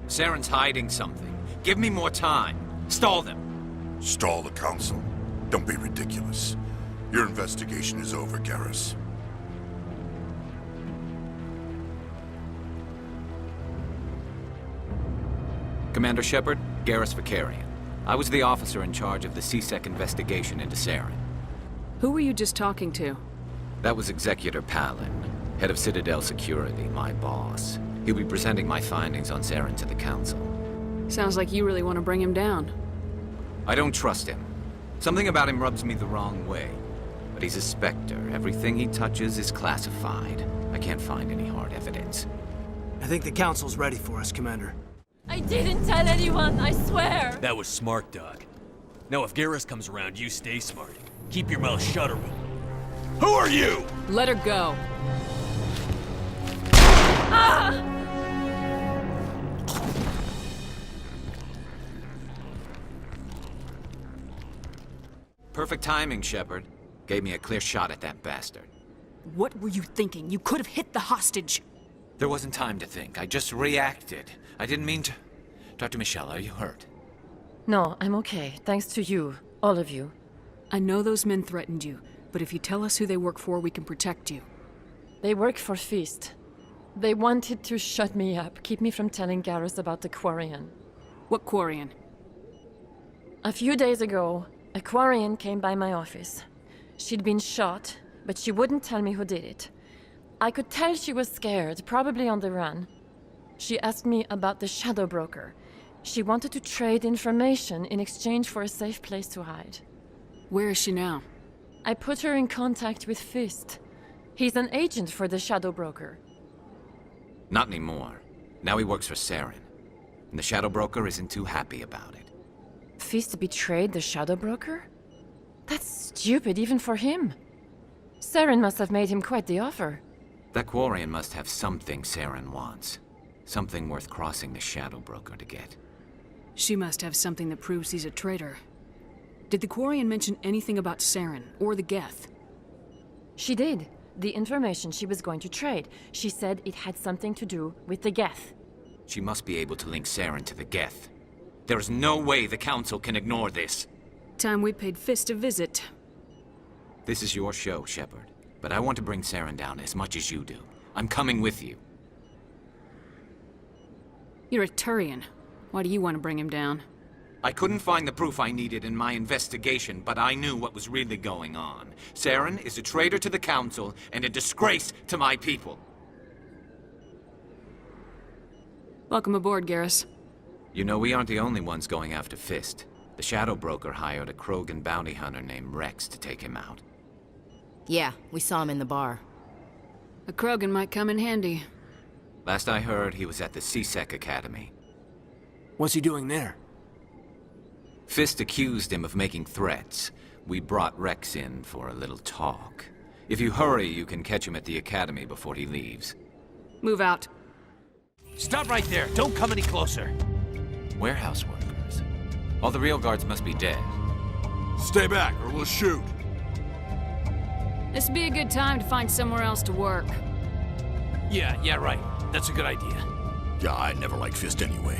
Saren's hiding something. Give me more time. Stall them. Stall the Council? Don't be ridiculous. Your investigation is over, Garrus. Commander Shepard, Garrus Vakarian. I was the officer in charge of the CSEC investigation into Saren. Who were you just talking to? That was Executor Palin, head of Citadel Security, my boss. He'll be presenting my findings on Saren to the Council. Sounds like you really want to bring him down. I don't trust him. Something about him rubs me the wrong way. But he's a Spectre. Everything he touches is classified. I can't find any hard evidence. I think the Council's ready for us, Commander. I didn't tell anyone, I swear! That was smart, Doug. Now if Garrus comes around, you stay smart. Keep your mouth shut or Who are you? Let her go. Ah! Perfect timing, Shepard. Gave me a clear shot at that bastard. What were you thinking? You could have hit the hostage. There wasn't time to think. I just reacted. I didn't mean to... Dr. Michelle, are you hurt? No, I'm okay. Thanks to you. All of you. I know those men threatened you, but if you tell us who they work for, we can protect you. They work for Feast. They wanted to shut me up, keep me from telling Garrus about the Quarian. What Quarian? A few days ago, a Quarian came by my office. She'd been shot, but she wouldn't tell me who did it. I could tell she was scared, probably on the run. She asked me about the Shadow Broker. She wanted to trade information in exchange for a safe place to hide. Where is she now? I put her in contact with Fist. He's an agent for the Shadow Broker. Not anymore. Now he works for Saren. And the Shadow Broker isn't too happy about it. Fist betrayed the Shadow Broker? That's stupid even for him. Saren must have made him quite the offer. That Quarian must have something Saren wants. Something worth crossing the Shadow Broker to get. She must have something that proves he's a traitor. Did the Quarian mention anything about Saren, or the Geth? She did. The information she was going to trade. She said it had something to do with the Geth. She must be able to link Saren to the Geth. There is no way the Council can ignore this. Time we paid Fist a visit. This is your show, Shepard. But I want to bring Saren down as much as you do. I'm coming with you. You're a Turian. Why do you want to bring him down? I couldn't find the proof I needed in my investigation, but I knew what was really going on. Saren is a traitor to the Council and a disgrace to my people. Welcome aboard, Garrus. You know, we aren't the only ones going after Fist. The Shadow Broker hired a Krogan bounty hunter named Rex to take him out. Yeah, we saw him in the bar. A Krogan might come in handy. Last I heard, he was at the CSEC Academy. What's he doing there? Fist accused him of making threats. We brought Rex in for a little talk. If you hurry, you can catch him at the Academy before he leaves. Move out. Stop right there. Don't come any closer. Warehouse workers. All the real guards must be dead. Stay back, or we'll shoot. This'd be a good time to find somewhere else to work. Yeah, right. That's a good idea. Yeah, I never liked Fist anyway.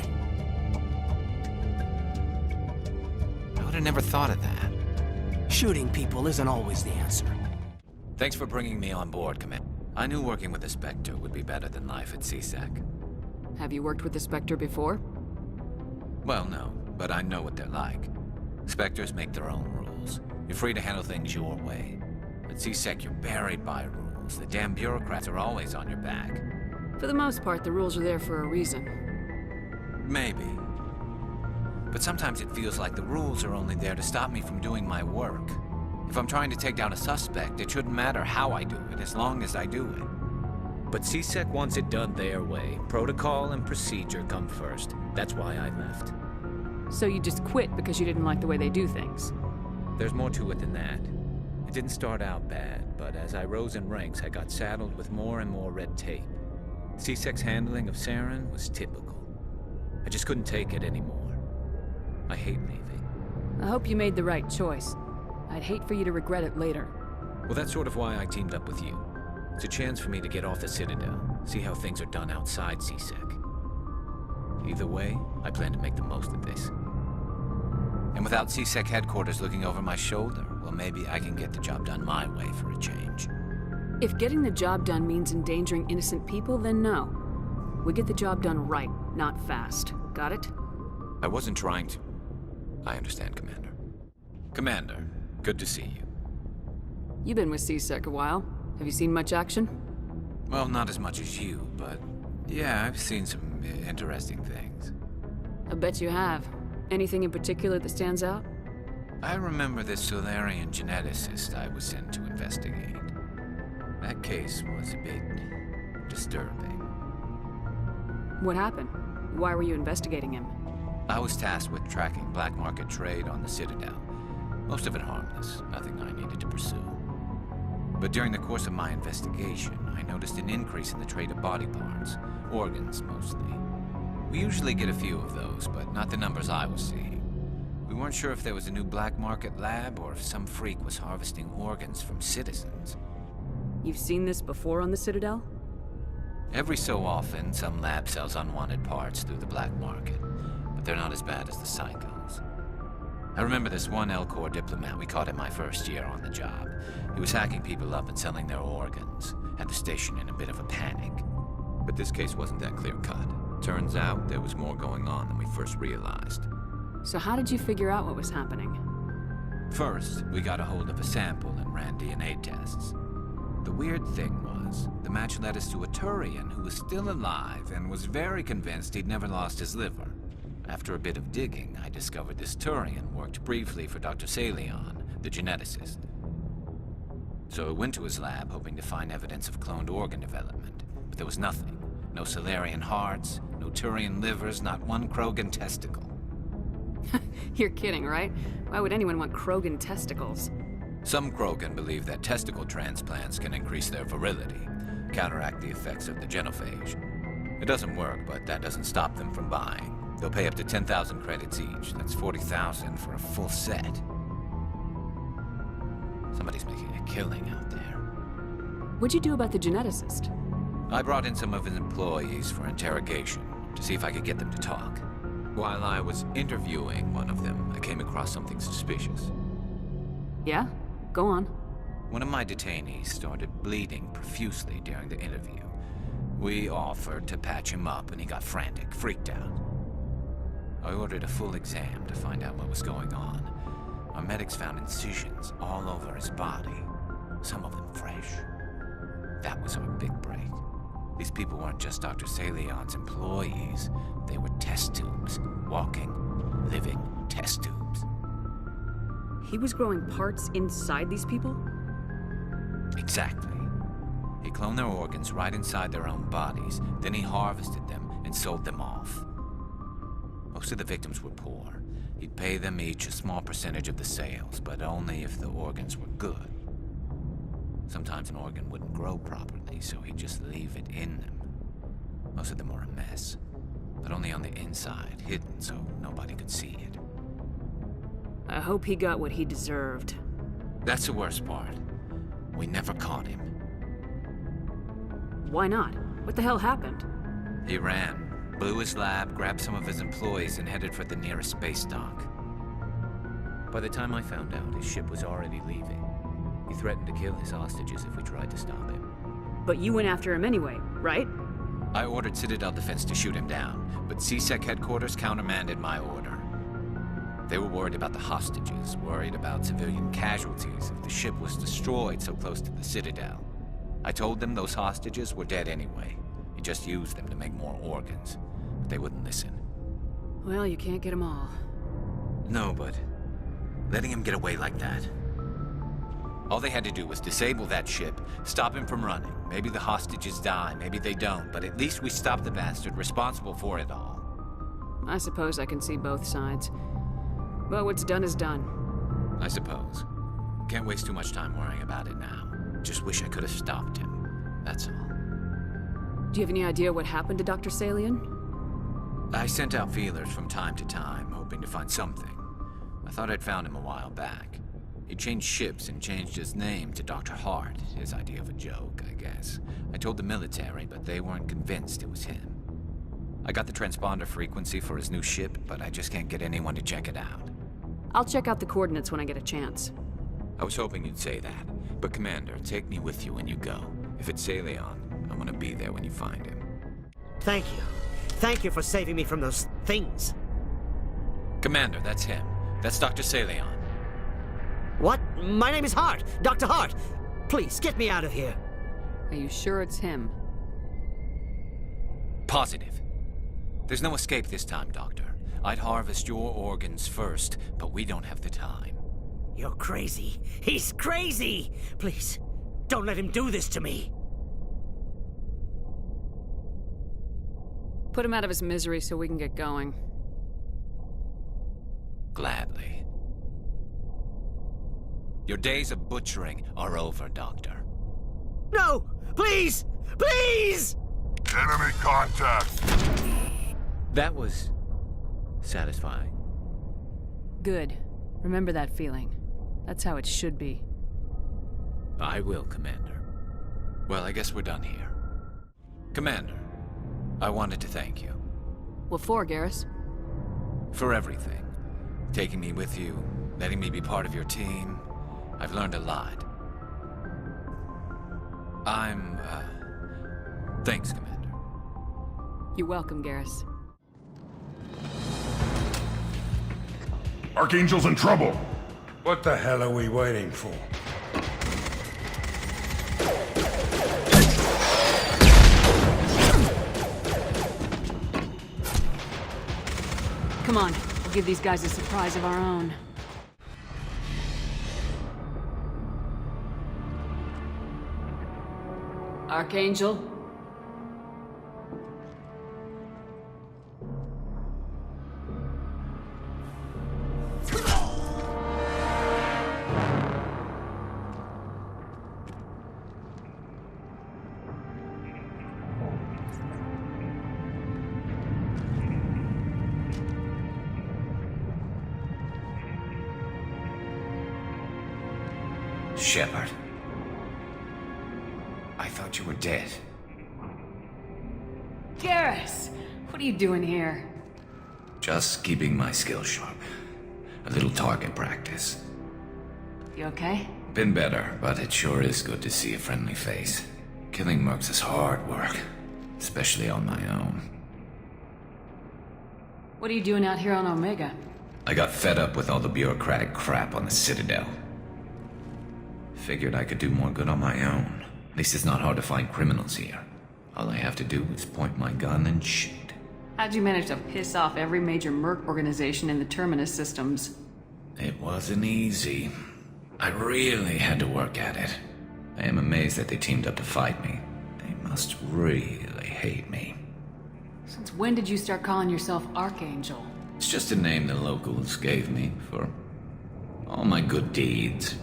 I would have never thought of that. Shooting people isn't always the answer. Thanks for bringing me on board, Commander. I knew working with a Spectre would be better than life at CSEC. Have you worked with the Spectre before? Well, no, but I know what they're like. Spectres make their own rules. You're free to handle things your way. At CSEC, you're buried by rules. The damn bureaucrats are always on your back. For the most part, the rules are there for a reason. Maybe. But sometimes it feels like the rules are only there to stop me from doing my work. If I'm trying to take down a suspect, it shouldn't matter how I do it, as long as I do it. But CSEC wants it done their way. Protocol and procedure come first. That's why I left. So you just quit because you didn't like the way they do things? There's more to it than that. It didn't start out bad, but as I rose in ranks, I got saddled with more and more red tape. CSEC's handling of Saren was typical. I just couldn't take it anymore. I hate leaving. I hope you made the right choice. I'd hate for you to regret it later. Well, that's sort of why I teamed up with you. It's a chance for me to get off the Citadel, see how things are done outside CSEC. Either way, I plan to make the most of this. And without CSEC headquarters looking over my shoulder, well, maybe I can get the job done my way for a change. If getting the job done means endangering innocent people, then no. We get the job done right, not fast. Got it? I wasn't trying to... I understand, Commander. Commander, good to see you. You've been with CSEC a while. Have you seen much action? Well, not as much as you, but yeah, I've seen some interesting things. I bet you have. Anything in particular that stands out? I remember this Solarian geneticist I was sent to investigate. That case was a bit disturbing. What happened? Why were you investigating him? I was tasked with tracking black market trade on the Citadel. Most of it harmless, nothing I needed to pursue. But during the course of my investigation, I noticed an increase in the trade of body parts, organs mostly. We usually get a few of those, but not the numbers I was seeing. We weren't sure if there was a new black market lab or if some freak was harvesting organs from citizens. You've seen this before on the Citadel? Every so often, some lab sells unwanted parts through the black market, but they're not as bad as the psychos. I remember this one L-Corps diplomat we caught in my first year on the job. He was hacking people up and selling their organs, had the station in a bit of a panic. But this case wasn't that clear-cut. Turns out there was more going on than we first realized. So how did you figure out what was happening? First, we got a hold of a sample and ran DNA tests. The weird thing was, the match led us to a turian who was still alive and was very convinced he'd never lost his liver. After a bit of digging, I discovered this turian worked briefly for Dr. Saleon, the geneticist. So I went to his lab hoping to find evidence of cloned organ development, but there was nothing. No Solarian hearts, no turian livers, not one Krogan testicle. You're kidding, right? Why would anyone want Krogan testicles? Some Krogan believe that testicle transplants can increase their virility, counteract the effects of the genophage. It doesn't work, but that doesn't stop them from buying. They'll pay up to 10,000 credits each. That's 40,000 for a full set. Somebody's making a killing out there. What'd you do about the geneticist? I brought in some of his employees for interrogation to see if I could get them to talk. While I was interviewing one of them, I came across something suspicious. Yeah? Go on. One of my detainees started bleeding profusely during the interview. We offered to patch him up and he got frantic, freaked out. I ordered a full exam to find out what was going on. Our medics found incisions all over his body, some of them fresh. That was our big break. These people weren't just Dr. Saleon's employees. They were test tubes. Walking, living test tubes. He was growing parts inside these people? Exactly. He cloned their organs right inside their own bodies. Then he harvested them and sold them off. Most of the victims were poor. He'd pay them each a small percentage of the sales, but only if the organs were good. Sometimes an organ wouldn't grow properly, so he'd just leave it in them. Most of them were a mess, but only on the inside, hidden so nobody could see it. I hope he got what he deserved. That's the worst part. We never caught him. Why not? What the hell happened? He ran, blew his lab, grabbed some of his employees, and headed for the nearest space dock. By the time I found out, his ship was already leaving. He threatened to kill his hostages if we tried to stop him. But you went after him anyway, right? I ordered Citadel Defense to shoot him down, but CSEC headquarters countermanded my order. They were worried about the hostages, worried about civilian casualties if the ship was destroyed so close to the Citadel. I told them those hostages were dead anyway. He just used them to make more organs, but they wouldn't listen. Well, you can't get them all. No, but letting him get away like that. All they had to do was disable that ship, stop him from running. Maybe the hostages die, maybe they don't, but at least we stopped the bastard responsible for it all. I suppose I can see both sides. But what's done is done. I suppose. Can't waste too much time worrying about it now. Just wish I could have stopped him. That's all. Do you have any idea what happened to Dr. Saleon? I sent out feelers from time to time, hoping to find something. I thought I'd found him a while back. He changed ships and changed his name to Dr. Hart, his idea of a joke, I guess. I told the military, but they weren't convinced it was him. I got the transponder frequency for his new ship, but I just can't get anyone to check it out. I'll check out the coordinates when I get a chance. I was hoping you'd say that. But Commander, take me with you when you go. If it's Saleon, I'm gonna be there when you find him. Thank you. Thank you for saving me from those things. Commander, that's him. That's Dr. Saleon. What? My name is Hart. Dr. Hart. Please, get me out of here. Are you sure it's him? Positive. There's no escape this time, Doctor. I'd harvest your organs first, but we don't have the time. You're crazy. He's crazy! Please, don't let him do this to me. Put him out of his misery so we can get going. Gladly. Your days of butchering are over, Doctor. No! Please! Please! Enemy contact! That was... satisfying. Good. Remember that feeling. That's how it should be. I will, Commander. Well, I guess we're done here. Commander, I wanted to thank you. What for, Garrus? For everything. Taking me with you, letting me be part of your team. I've learned a lot. Thanks, Commander. You're welcome, Garrus. Archangel's in trouble! What the hell are we waiting for? Come on, we'll give these guys a surprise of our own. Archangel? Shepard. I thought you were dead. Garrus! What are you doing here? Just keeping my skills sharp. A little target practice. You okay? Been better, but it sure is good to see a friendly face. Killing mercs is hard work, especially on my own. What are you doing out here on Omega? I got fed up with all the bureaucratic crap on the Citadel. Figured I could do more good on my own. At least it's not hard to find criminals here. All I have to do is point my gun and shoot. How'd you manage to piss off every major merc organization in the Terminus systems? It wasn't easy. I really had to work at it. I am amazed that they teamed up to fight me. They must really hate me. Since when did you start calling yourself Archangel? It's just a name the locals gave me for all my good deeds.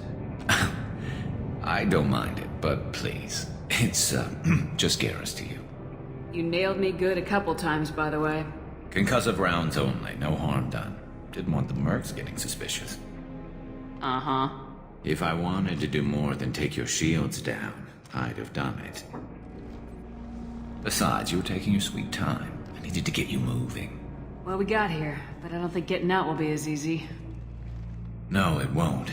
I don't mind it, but please, it's just Garrus to you. You nailed me good a couple times, by the way. Concussive rounds only, no harm done. Didn't want the mercs getting suspicious. Uh-huh. If I wanted to do more than take your shields down, I'd have done it. Besides, you were taking your sweet time. I needed to get you moving. Well, we got here, but I don't think getting out will be as easy. No, it won't.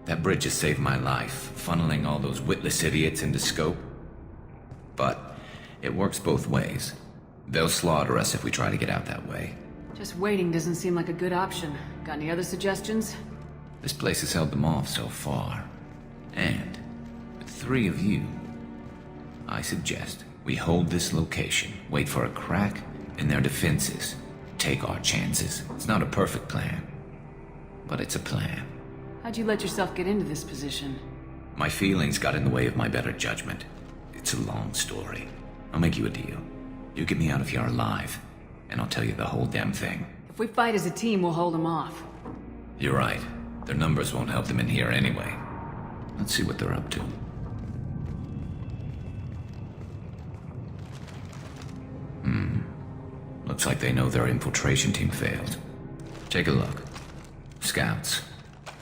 That bridge has saved my life, funneling all those witless idiots into scope. But it works both ways. They'll slaughter us if we try to get out that way. Just waiting doesn't seem like a good option. Got any other suggestions? This place has held them off so far. And with 3 of you, I suggest we hold this location, wait for a crack in their defenses, take our chances. It's not a perfect plan, but it's a plan. How'd you let yourself get into this position? My feelings got in the way of my better judgment. It's a long story. I'll make you a deal. You get me out of here alive, and I'll tell you the whole damn thing. If we fight as a team, we'll hold them off. You're right. Their numbers won't help them in here anyway. Let's see what they're up to. Looks like they know their infiltration team failed. Take a look. Scouts.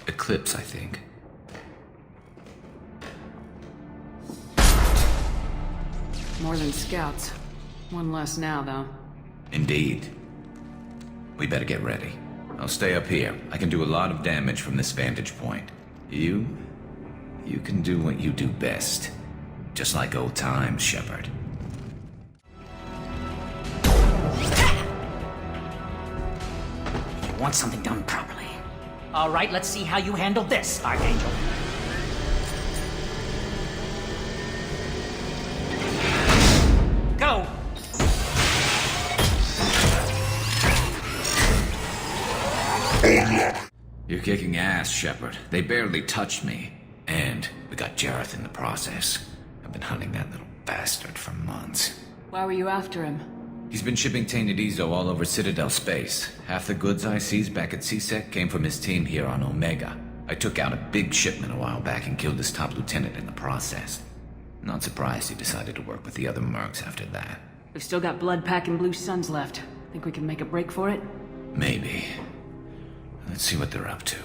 Eclipse, I think. More than scouts. One less now, though. Indeed. We better get ready. I'll stay up here. I can do a lot of damage from this vantage point. You can do what you do best. Just like old times, Shepard. You want something done properly. All right, let's see how you handle this, Archangel. Go! You're kicking ass, Shepard. They barely touched me. And we got Jareth in the process. I've been hunting that little bastard for months. Why were you after him? He's been shipping tainted Ezo all over Citadel space. Half the goods I seized back at CSEC came from his team here on Omega. I took out a big shipment a while back and killed his top lieutenant in the process. Not surprised he decided to work with the other mercs after that. We've still got blood-packing Blue Suns left. Think we can make a break for it? Maybe. Let's see what they're up to.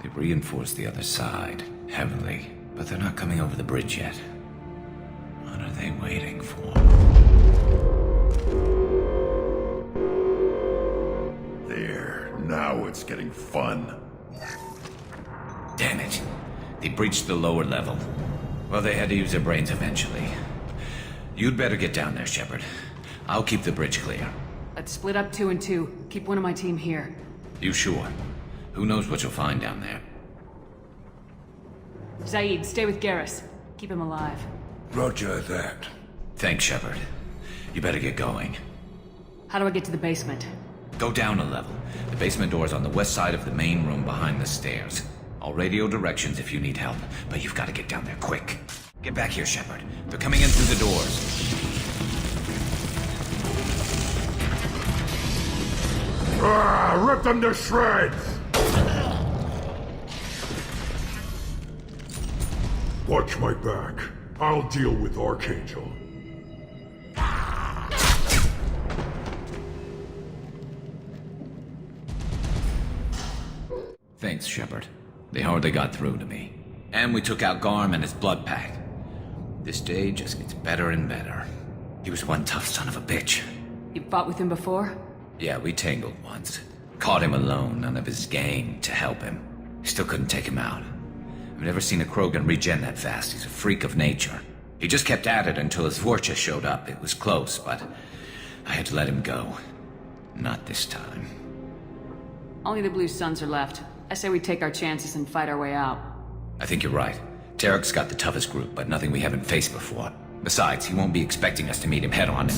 They've reinforced the other side, heavily, but they're not coming over the bridge yet. What are they waiting for? There, now it's getting fun. Damn it. They breached the lower level. Well, they had to use their brains eventually. You'd better get down there, Shepard. I'll keep the bridge clear. Let's split up 2 and 2. Keep one of my team here. You sure? Who knows what you'll find down there? Zaid, stay with Garrus. Keep him alive. Roger that. Thanks, Shepard. You better get going. How do I get to the basement? Go down a level. The basement door's on the west side of the main room behind the stairs. I'll radio directions if you need help, but you've got to get down there quick. Get back here, Shepard. They're coming in through the doors. Rip them to shreds! Watch my back. I'll deal with Archangel. Thanks, Shepard. They hardly got through to me. And we took out Garm and his blood pack. This day just gets better and better. He was one tough son of a bitch. You fought with him before? Yeah, we tangled once. Caught him alone, none of his gang to help him. Still couldn't take him out. I've never seen a Krogan regen that fast. He's a freak of nature. He just kept at it until his Vorcha showed up. It was close, but I had to let him go. Not this time. Only the Blue Suns are left. I say we take our chances and fight our way out. I think you're right. Tarek's got the toughest group, but nothing we haven't faced before. Besides, he won't be expecting us to meet him head-on.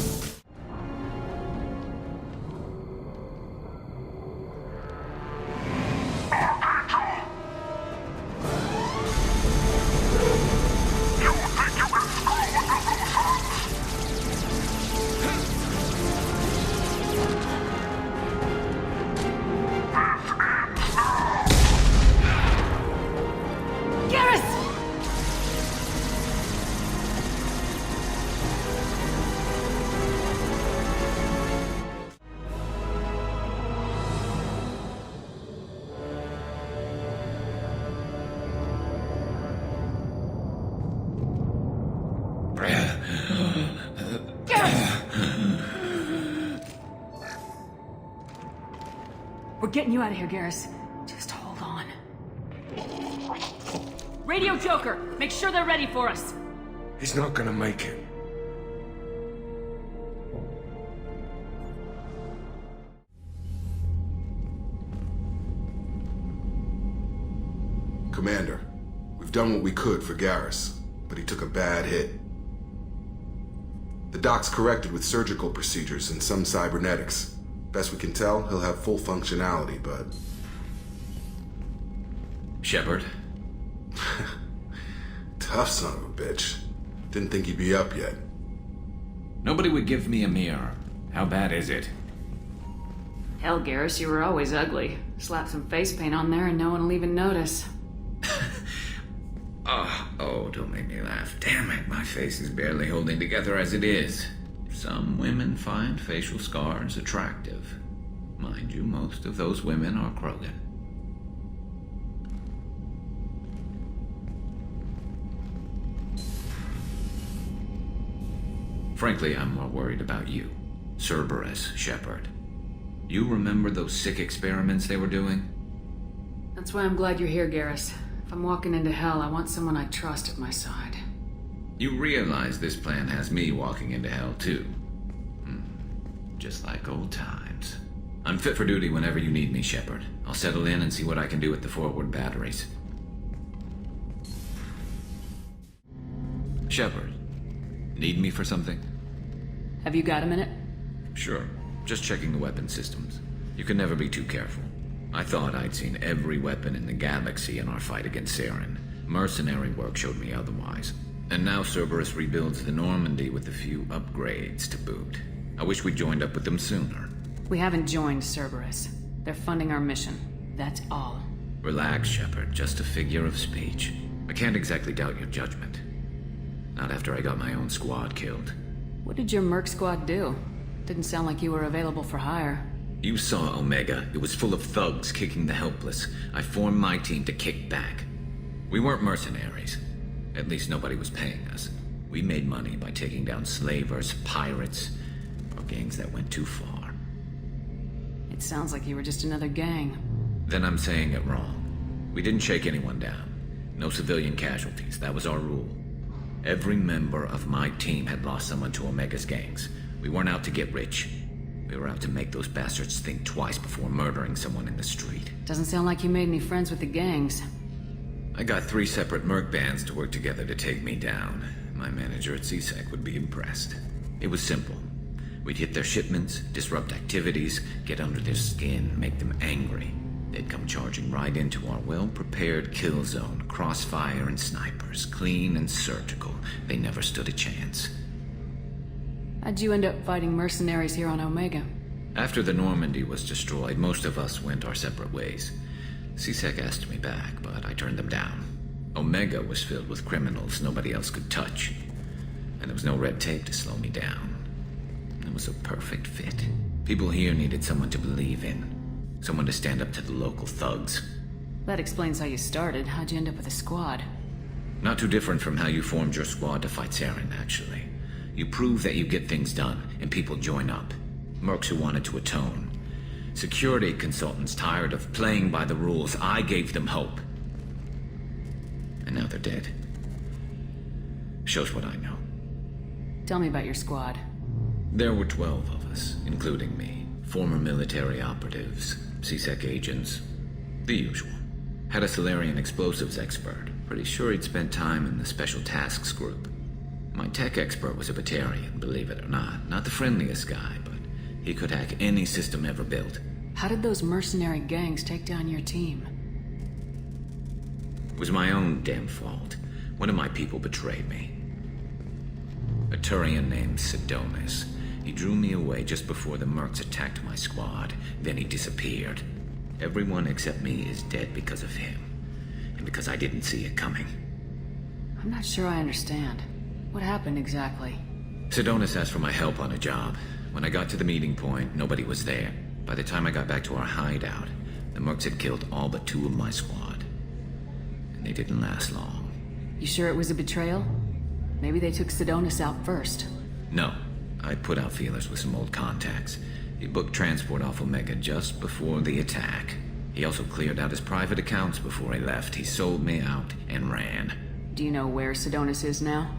We're getting you out of here, Garrus. Just hold on. Radio Joker! Make sure they're ready for us! He's not gonna make it. Commander, we've done what we could for Garrus, but he took a bad hit. The doc's corrected with surgical procedures and some cybernetics. Best we can tell, he'll have full functionality, but... Shepard? Tough son of a bitch. Didn't think he'd be up yet. Nobody would give me a mirror. How bad is it? Hell, Garrus, you were always ugly. Slap some face paint on there and no one will even notice. Oh, don't make me laugh. Damn it, my face is barely holding together as it is. Some women find facial scars attractive. Mind you, most of those women are Krogan. Frankly, I'm more worried about you. Cerberus, Shepard. You remember those sick experiments they were doing? That's why I'm glad you're here, Garrus. If I'm walking into hell, I want someone I trust at my side. You realize this plan has me walking into hell, too. Just like old times. I'm fit for duty whenever you need me, Shepard. I'll settle in and see what I can do with the forward batteries. Shepard, need me for something? Have you got a minute? Sure. Just checking the weapon systems. You can never be too careful. I thought I'd seen every weapon in the galaxy in our fight against Saren. Mercenary work showed me otherwise. And now Cerberus rebuilds the Normandy with a few upgrades to boot. I wish we'd joined up with them sooner. We haven't joined Cerberus. They're funding our mission. That's all. Relax, Shepard. Just a figure of speech. I can't exactly doubt your judgment. Not after I got my own squad killed. What did your merc squad do? Didn't sound like you were available for hire. You saw Omega. It was full of thugs kicking the helpless. I formed my team to kick back. We weren't mercenaries. At least nobody was paying us. We made money by taking down slavers, pirates, or gangs that went too far. It sounds like you were just another gang. Then I'm saying it wrong. We didn't shake anyone down. No civilian casualties. That was our rule. Every member of my team had lost someone to Omega's gangs. We weren't out to get rich. We were out to make those bastards think twice before murdering someone in the street. Doesn't sound like you made any friends with the gangs. I got 3 separate merc bands to work together to take me down. My manager at CSEC would be impressed. It was simple. We'd hit their shipments, disrupt activities, get under their skin, make them angry. They'd come charging right into our well-prepared kill zone, crossfire and snipers, clean and surgical. They never stood a chance. How'd you end up fighting mercenaries here on Omega? After the Normandy was destroyed, most of us went our separate ways. CSEC asked me back, but I turned them down. Omega was filled with criminals nobody else could touch, and there was no red tape to slow me down. It was a perfect fit. People here needed someone to believe in. Someone to stand up to the local thugs. That explains how you started. How'd you end up with a squad? Not too different from how you formed your squad to fight Saren, actually. You prove that you get things done, and people join up. Mercs who wanted to atone. Security consultants tired of playing by the rules. I gave them hope. And now they're dead. Shows what I know. Tell me about your squad. There were 12 of us, including me. Former military operatives, CSEC agents, the usual. Had a Salarian explosives expert. Pretty sure he'd spent time in the Special Tasks Group. My tech expert was a Batarian, believe it or not. Not the friendliest guy, but he could hack any system ever built. How did those mercenary gangs take down your team? It was my own damn fault. One of my people betrayed me. A turian named Sidonis. He drew me away just before the mercs attacked my squad. Then he disappeared. Everyone except me is dead because of him. And because I didn't see it coming. I'm not sure I understand. What happened exactly? Sidonis asked for my help on a job. When I got to the meeting point, nobody was there. By the time I got back to our hideout, the mercs had killed all but 2 of my squad. And they didn't last long. You sure it was a betrayal? Maybe they took Sidonis out first. No. I put out feelers with some old contacts. He booked transport off Omega just before the attack. He also cleared out his private accounts before he left. He sold me out and ran. Do you know where Sidonis is now?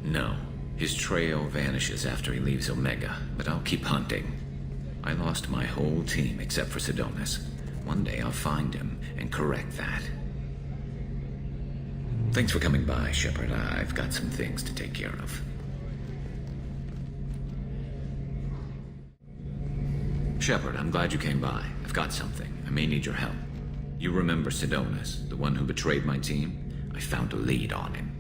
No. His trail vanishes after he leaves Omega, but I'll keep hunting. I lost my whole team except for Sidonis. One day I'll find him and correct that. Thanks for coming by, Shepard. I've got some things to take care of. Shepard, I'm glad you came by. I've got something. I may need your help. You remember Sidonis, the one who betrayed my team? I found a lead on him.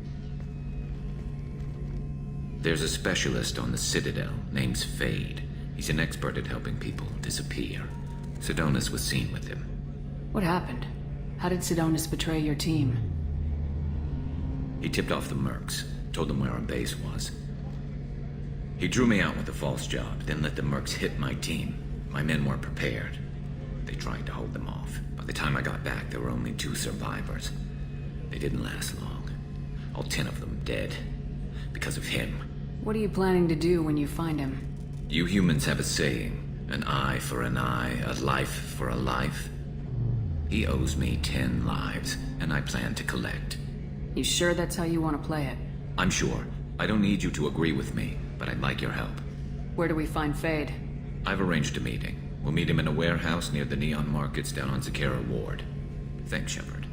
There's a specialist on the Citadel named Fade. He's an expert at helping people disappear. Sidonis was seen with him. What happened? How did Sidonis betray your team? He tipped off the mercs, told them where our base was. He drew me out with a false job, then let the mercs hit my team. My men weren't prepared. They tried to hold them off. By the time I got back, there were only 2 survivors. They didn't last long. All 10 of them dead. Because of him. What are you planning to do when you find him? You humans have a saying, an eye for an eye, a life for a life. He owes me 10 lives, and I plan to collect. You sure that's how you want to play it? I'm sure. I don't need you to agree with me, but I'd like your help. Where do we find Fade? I've arranged a meeting. We'll meet him in a warehouse near the Neon Markets down on Zakera Ward. Thanks, Shepard.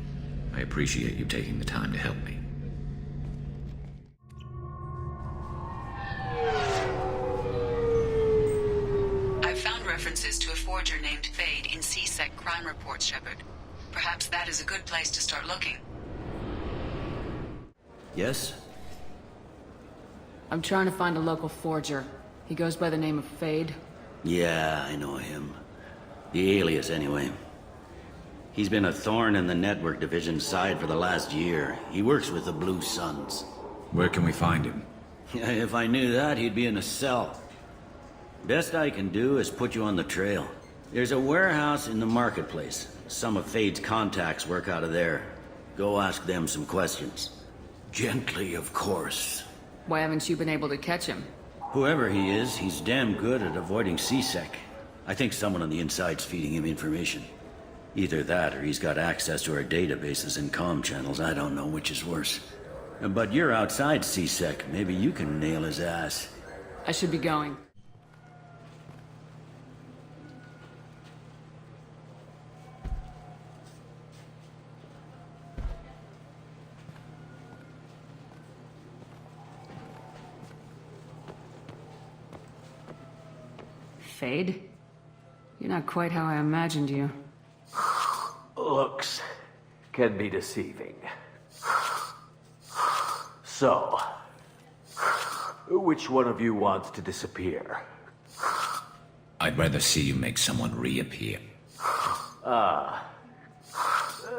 I appreciate you taking the time to help me. I've found references to a forger named Fade in C-Sec crime reports, Shepard. Perhaps that is a good place to start looking. Yes? I'm trying to find a local forger. He goes by the name of Fade. Yeah, I know him. The alias, anyway. He's been a thorn in the network division's side for the last year. He works with the Blue Suns. Where can we find him? If I knew that, he'd be in a cell. Best I can do is put you on the trail. There's a warehouse in the marketplace. Some of Fade's contacts work out of there. Go ask them some questions. Gently, of course. Why haven't you been able to catch him? Whoever he is, he's damn good at avoiding C-Sec. I think someone on the inside's feeding him information. Either that, or he's got access to our databases and comm channels. I don't know which is worse. But you're outside C-Sec. Maybe you can nail his ass. I should be going. Fade? You're not quite how I imagined you. Looks can be deceiving. So, which one of you wants to disappear? I'd rather see you make someone reappear.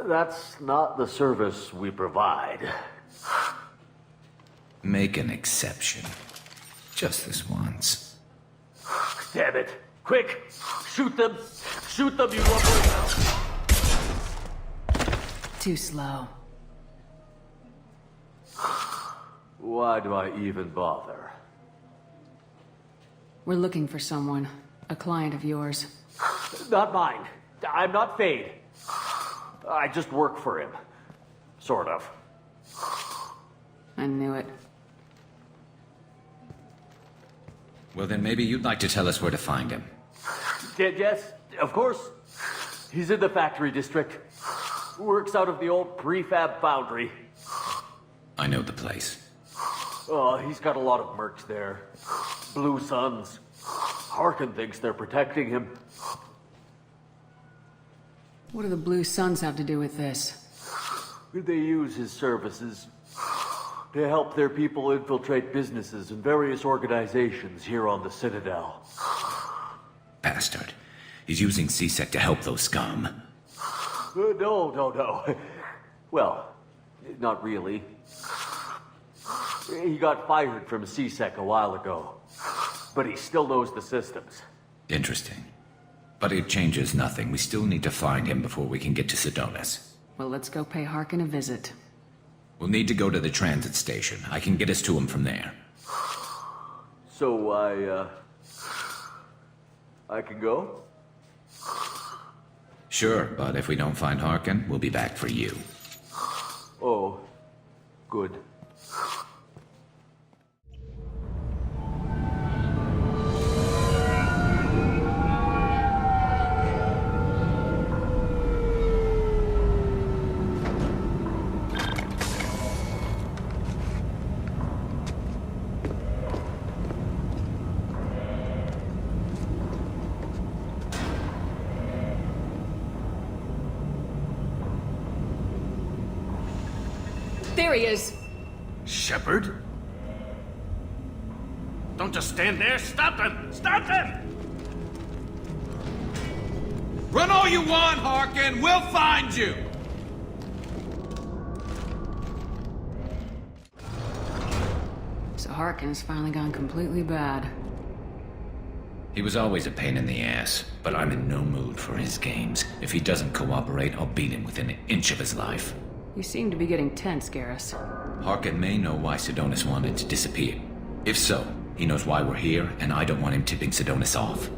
That's not the service we provide. Make an exception. Just this once. Damn it! Quick! Shoot them! Shoot them, you rubber! Too slow. Why do I even bother? We're looking for someone. A client of yours. Not mine. I'm not Fade. I just work for him. Sort of. I knew it. Well, then maybe you'd like to tell us where to find him. Yes, of course. He's in the factory district. Works out of the old prefab foundry. I know the place. Oh, he's got a lot of mercs there. Blue Suns. Harkin thinks they're protecting him. What do the Blue Suns have to do with this? They use his services to help their people infiltrate businesses and various organizations here on the Citadel. Bastard. He's using C-Sec to help those scum. No. Well, not really. He got fired from C-Sec a while ago. But he still knows the systems. Interesting. But it changes nothing. We still need to find him before we can get to Sidonis. Well, let's go pay Harkin a visit. We'll need to go to the transit station. I can get us to him from there. So I can go? Sure, but if we don't find Harkin, we'll be back for you. Oh, good. There he is! Shepard? Don't just stand there! Stop them! Stop them! Run all you want, Harkin! We'll find you! So Harkin's finally gone completely bad. He was always a pain in the ass, but I'm in no mood for his games. If he doesn't cooperate, I'll beat him within an inch of his life. You seem to be getting tense, Garrus. Harkin may know why Sidonis wanted to disappear. If so, he knows why we're here, and I don't want him tipping Sidonis off.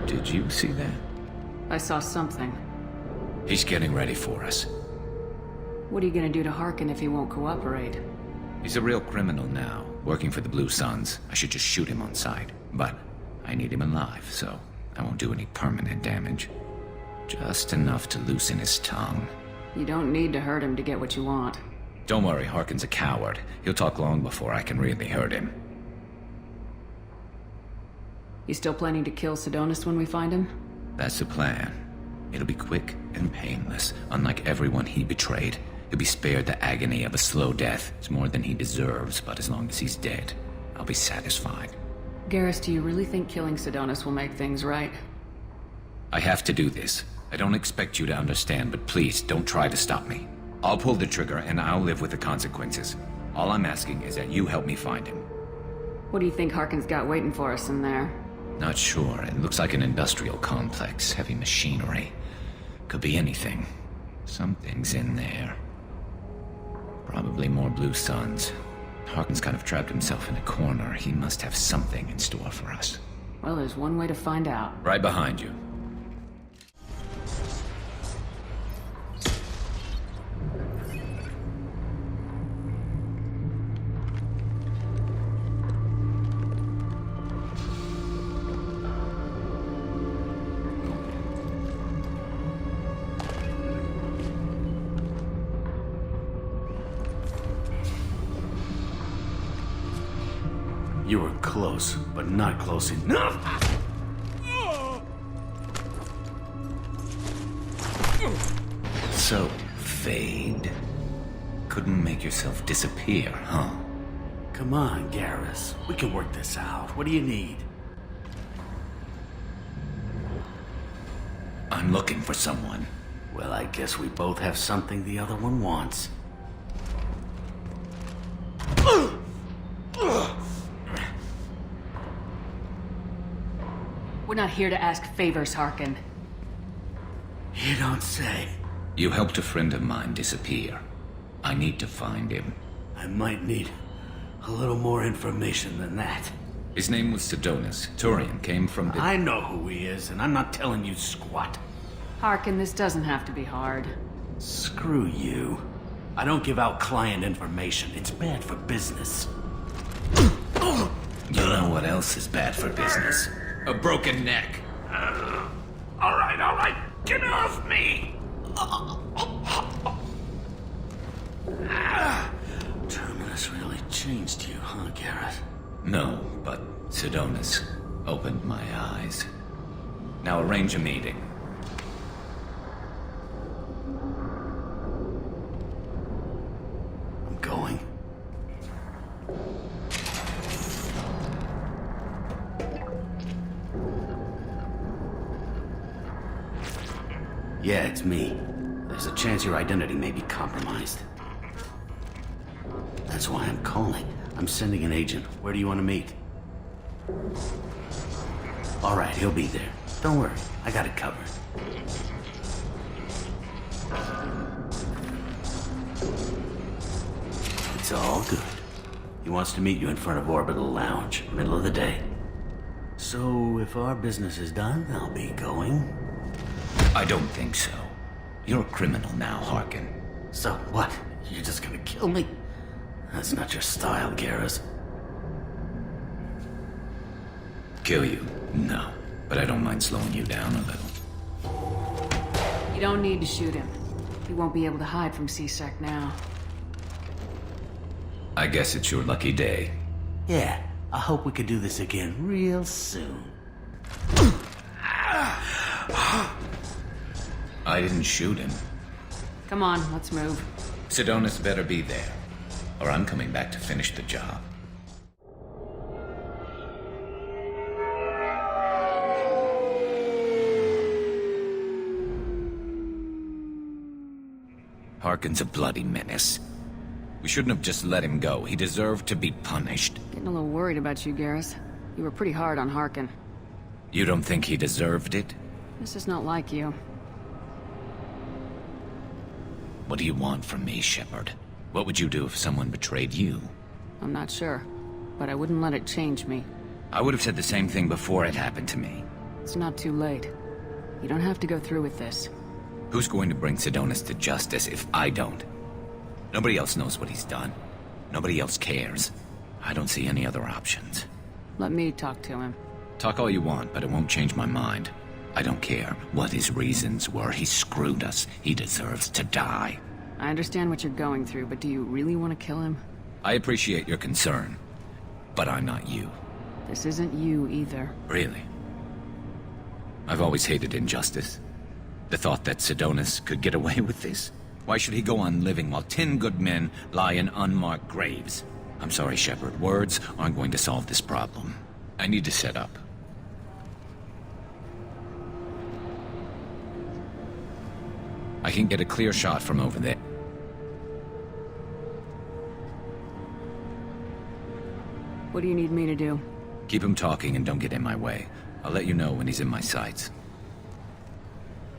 Did you see that? I saw something. He's getting ready for us. What are you gonna do to Harkin if he won't cooperate? He's a real criminal now, working for the Blue Suns. I should just shoot him on sight. But I need him alive, so I won't do any permanent damage. Just enough to loosen his tongue. You don't need to hurt him to get what you want. Don't worry, Harkin's a coward. He'll talk long before I can really hurt him. You still planning to kill Sidonis when we find him? That's the plan. It'll be quick and painless, unlike everyone he betrayed. He'll be spared the agony of a slow death. It's more than he deserves, but as long as he's dead, I'll be satisfied. Garrus, do you really think killing Sidonis will make things right? I have to do this. I don't expect you to understand, but please, don't try to stop me. I'll pull the trigger, and I'll live with the consequences. All I'm asking is that you help me find him. What do you think Harkin's got waiting for us in there? Not sure. It looks like an industrial complex. Heavy machinery. Could be anything. Something's in there. Probably more Blue Suns. Harkin's kind of trapped himself in a corner. He must have something in store for us. Well, there's one way to find out. Right behind you. You were close, but not close enough. So, Fade. Couldn't make yourself disappear, huh? Come on, Garrus. We can work this out. What do you need? I'm looking for someone. Well, I guess we both have something the other one wants. We're not here to ask favors, Harkin. You don't say. You helped a friend of mine disappear. I need to find him. I might need a little more information than that. His name was Sidonis. Turian, came from the... I know who he is, and I'm not telling you squat. Harkin, this doesn't have to be hard. Screw you. I don't give out client information. It's bad for business. You know what else is bad for business? A broken neck. All right. Get off me! Terminus really changed you, huh, Garrus? No, but Sidonis opened my eyes. Now arrange a meeting. I'm going. Yeah, it's me. There's a chance your identity may be compromised. That's why I'm calling. I'm sending an agent. Where do you want to meet? All right, he'll be there. Don't worry, I got it covered. It's all good. He wants to meet you in front of Orbital Lounge, middle of the day. So, if our business is done, I'll be going. I don't think so. You're a criminal now, Harkin. So what? You're just gonna kill me? That's not your style, Garrus. Kill you? No. But I don't mind slowing you down a little. You don't need to shoot him. He won't be able to hide from C-Sec now. I guess it's your lucky day. Yeah, I hope we could do this again real soon. I didn't shoot him. Come on, let's move. Sidonis better be there, or I'm coming back to finish the job. Harkin's a bloody menace. We shouldn't have just let him go. He deserved to be punished. Getting a little worried about you, Garrus. You were pretty hard on Harkin. You don't think he deserved it? This is not like you. What do you want from me, Shepard? What would you do if someone betrayed you? I'm not sure, but I wouldn't let it change me. I would have said the same thing before it happened to me. It's not too late. You don't have to go through with this. Who's going to bring Sidonis to justice if I don't? Nobody else knows what he's done. Nobody else cares. I don't see any other options. Let me talk to him. Talk all you want, but it won't change my mind. I don't care what his reasons were. He screwed us. He deserves to die. I understand what you're going through, but do you really want to kill him? I appreciate your concern, but I'm not you. This isn't you either. Really? I've always hated injustice. The thought that Sidonis could get away with this. Why should he go on living while 10 good men lie in unmarked graves? I'm sorry, Shepard. Words aren't going to solve this problem. I need to set up. I can get a clear shot from over there. What do you need me to do? Keep him talking and don't get in my way. I'll let you know when he's in my sights.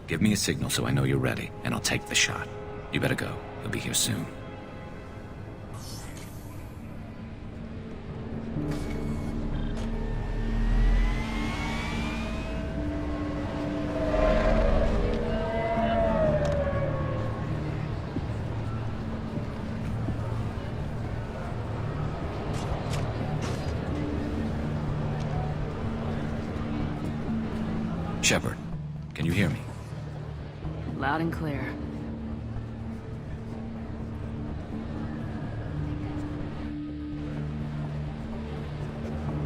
Give me a signal so I know you're ready, and I'll take the shot. You better go. He'll be here soon. Shepard, can you hear me? Loud and clear.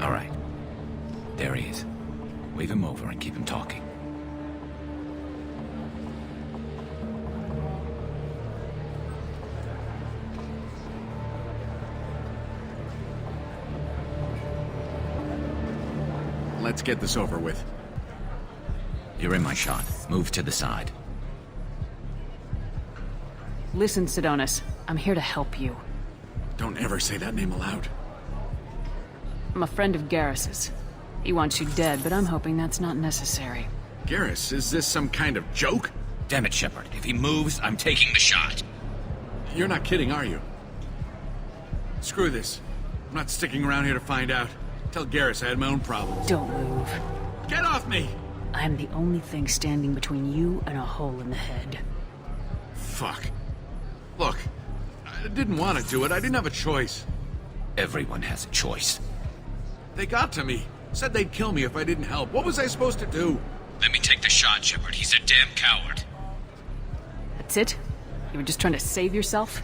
All right. There he is. Wave him over and keep him talking. Let's get this over with. You're in my shot. Move to the side. Listen, Sidonis. I'm here to help you. Don't ever say that name aloud. I'm a friend of Garrus's. He wants you dead, but I'm hoping that's not necessary. Garrus, is this some kind of joke? Damn it, Shepard. If he moves, I'm taking the shot. You're not kidding, are you? Screw this. I'm not sticking around here to find out. Tell Garrus I had my own problems. Don't move. Get off me! I'm the only thing standing between you and a hole in the head. Fuck. Look, I didn't want to do it. I didn't have a choice. Everyone has a choice. They got to me. Said they'd kill me if I didn't help. What was I supposed to do? Let me take the shot, Shepard. He's a damn coward. That's it? You were just trying to save yourself?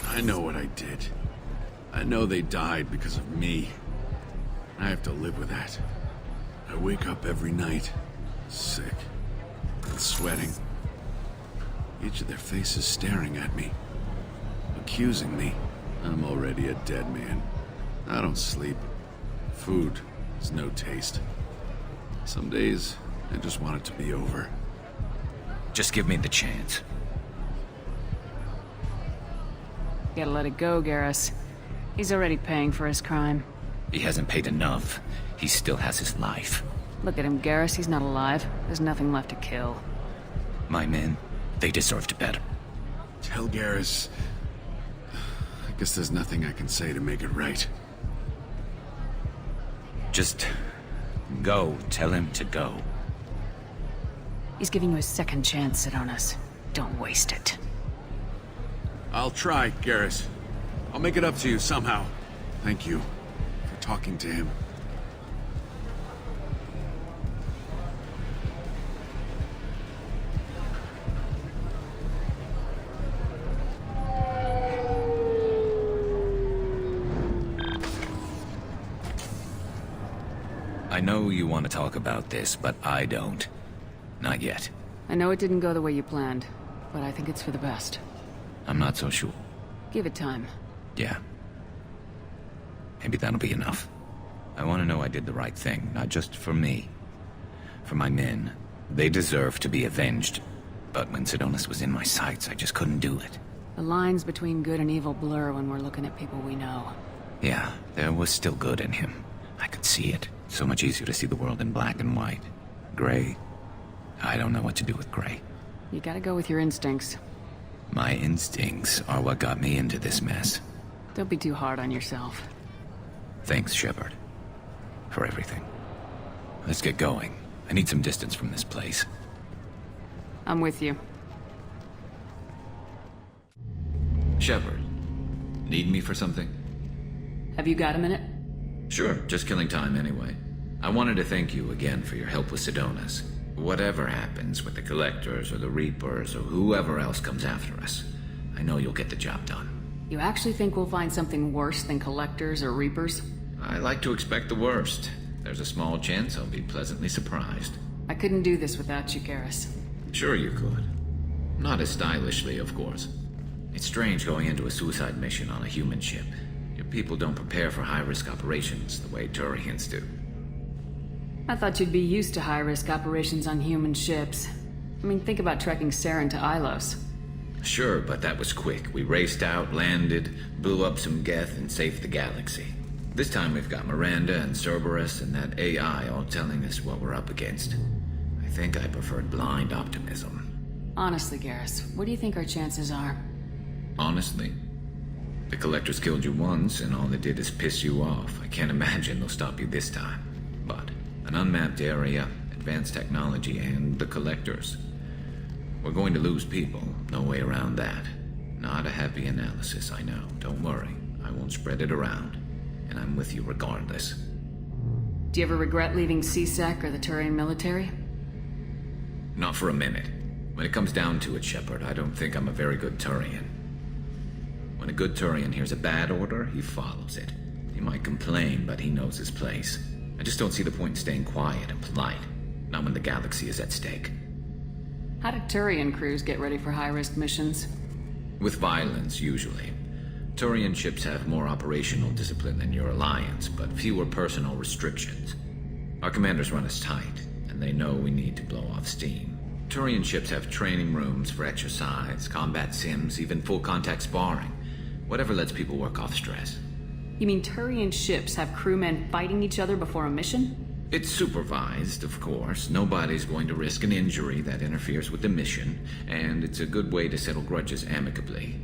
I know what I did. I know they died because of me. I have to live with that. I wake up every night, sick, and sweating. Each of their faces staring at me, accusing me. I'm already a dead man. I don't sleep. Food has no taste. Some days, I just want it to be over. Just give me the chance. You gotta let it go, Garrus. He's already paying for his crime. He hasn't paid enough. He still has his life. Look at him, Garrus. He's not alive. There's nothing left to kill. My men, they deserved better. Tell Garrus... I guess there's nothing I can say to make it right. Just... go. Tell him to go. He's giving you a second chance, Sidonis. Don't waste it. I'll try, Garrus. I'll make it up to you somehow. Thank you for talking to him. I know you want to talk about this, but I don't. Not yet. I know it didn't go the way you planned, but I think it's for the best. I'm not so sure. Give it time. Yeah. Maybe that'll be enough. I want to know I did the right thing, not just for me. For my men. They deserve to be avenged. But when Sidonis was in my sights, I just couldn't do it. The lines between good and evil blur when we're looking at people we know. Yeah, there was still good in him. I could see it. So much easier to see the world in black and white. Gray? I don't know what to do with gray. You gotta go with your instincts. My instincts are what got me into this mess. Don't be too hard on yourself. Thanks, Shepard. For everything. Let's get going. I need some distance from this place. I'm with you. Shepard, need me for something? Have you got a minute? Sure, just killing time anyway. I wanted to thank you again for your help with Sidonis. Whatever happens with the Collectors or the Reapers or whoever else comes after us, I know you'll get the job done. You actually think we'll find something worse than Collectors or Reapers? I like to expect the worst. There's a small chance I'll be pleasantly surprised. I couldn't do this without you, Garrus. Sure you could. Not as stylishly, of course. It's strange going into a suicide mission on a human ship. Your people don't prepare for high-risk operations the way Turians do. I thought you'd be used to high-risk operations on human ships. I mean, think about trekking Saren to Ilos. Sure, but that was quick. We raced out, landed, blew up some Geth, and saved the galaxy. This time we've got Miranda and Cerberus and that AI all telling us what we're up against. I think I preferred blind optimism. Honestly, Garrus, what do you think our chances are? Honestly? The Collectors killed you once, and all they did is piss you off. I can't imagine they'll stop you this time. But an unmapped area, advanced technology, and the Collectors. We're going to lose people, no way around that. Not a happy analysis, I know. Don't worry, I won't spread it around. And I'm with you regardless. Do you ever regret leaving CSEC or the Turian military? Not for a minute. When it comes down to it, Shepard, I don't think I'm a very good Turian. When a good Turian hears a bad order, he follows it. He might complain, but he knows his place. I just don't see the point in staying quiet and polite. Not when the galaxy is at stake. How do Turian crews get ready for high-risk missions? With violence, usually. Turian ships have more operational discipline than your alliance, but fewer personal restrictions. Our commanders run us tight, and they know we need to blow off steam. Turian ships have training rooms for exercise, combat sims, even full-contact sparring. Whatever lets people work off stress. You mean Turian ships have crewmen fighting each other before a mission? It's supervised, of course. Nobody's going to risk an injury that interferes with the mission, and it's a good way to settle grudges amicably.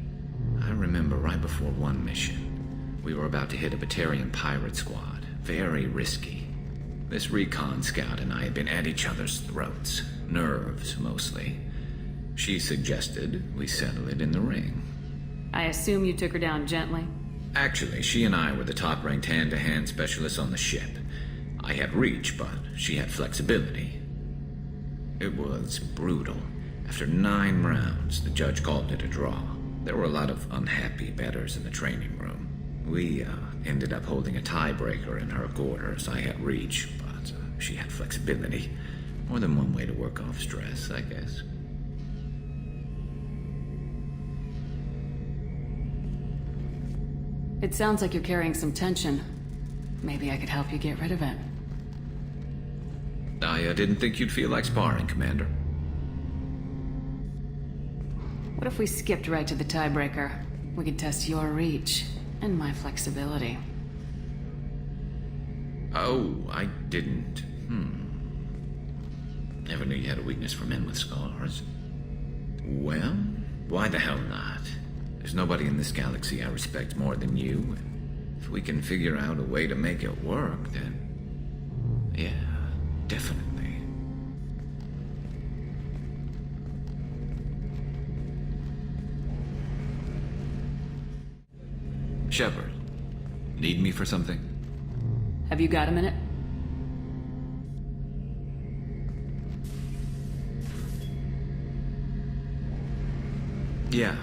I remember right before one mission, we were about to hit a Batarian pirate squad. Very risky. This recon scout and I had been at each other's throats. Nerves, mostly. She suggested we settle it in the ring. I assume you took her down gently? Actually, she and I were the top-ranked hand-to-hand specialists on the ship. I had reach, but she had flexibility. It was brutal. After 9 rounds, the judge called it a draw. There were a lot of unhappy bettors in the training room. We ended up holding a tiebreaker in her quarters. I had reach, but she had flexibility. More than one way to work off stress, I guess. It sounds like you're carrying some tension. Maybe I could help you get rid of it. I didn't think you'd feel like sparring, Commander. What if we skipped right to the tiebreaker? We could test your reach and my flexibility. Oh, I didn't. Never knew you had a weakness for men with scars. Well, why the hell not? There's nobody in this galaxy I respect more than you. If we can figure out a way to make it work, then... yeah, definitely. Shepard, need me for something? Have you got a minute? Yeah.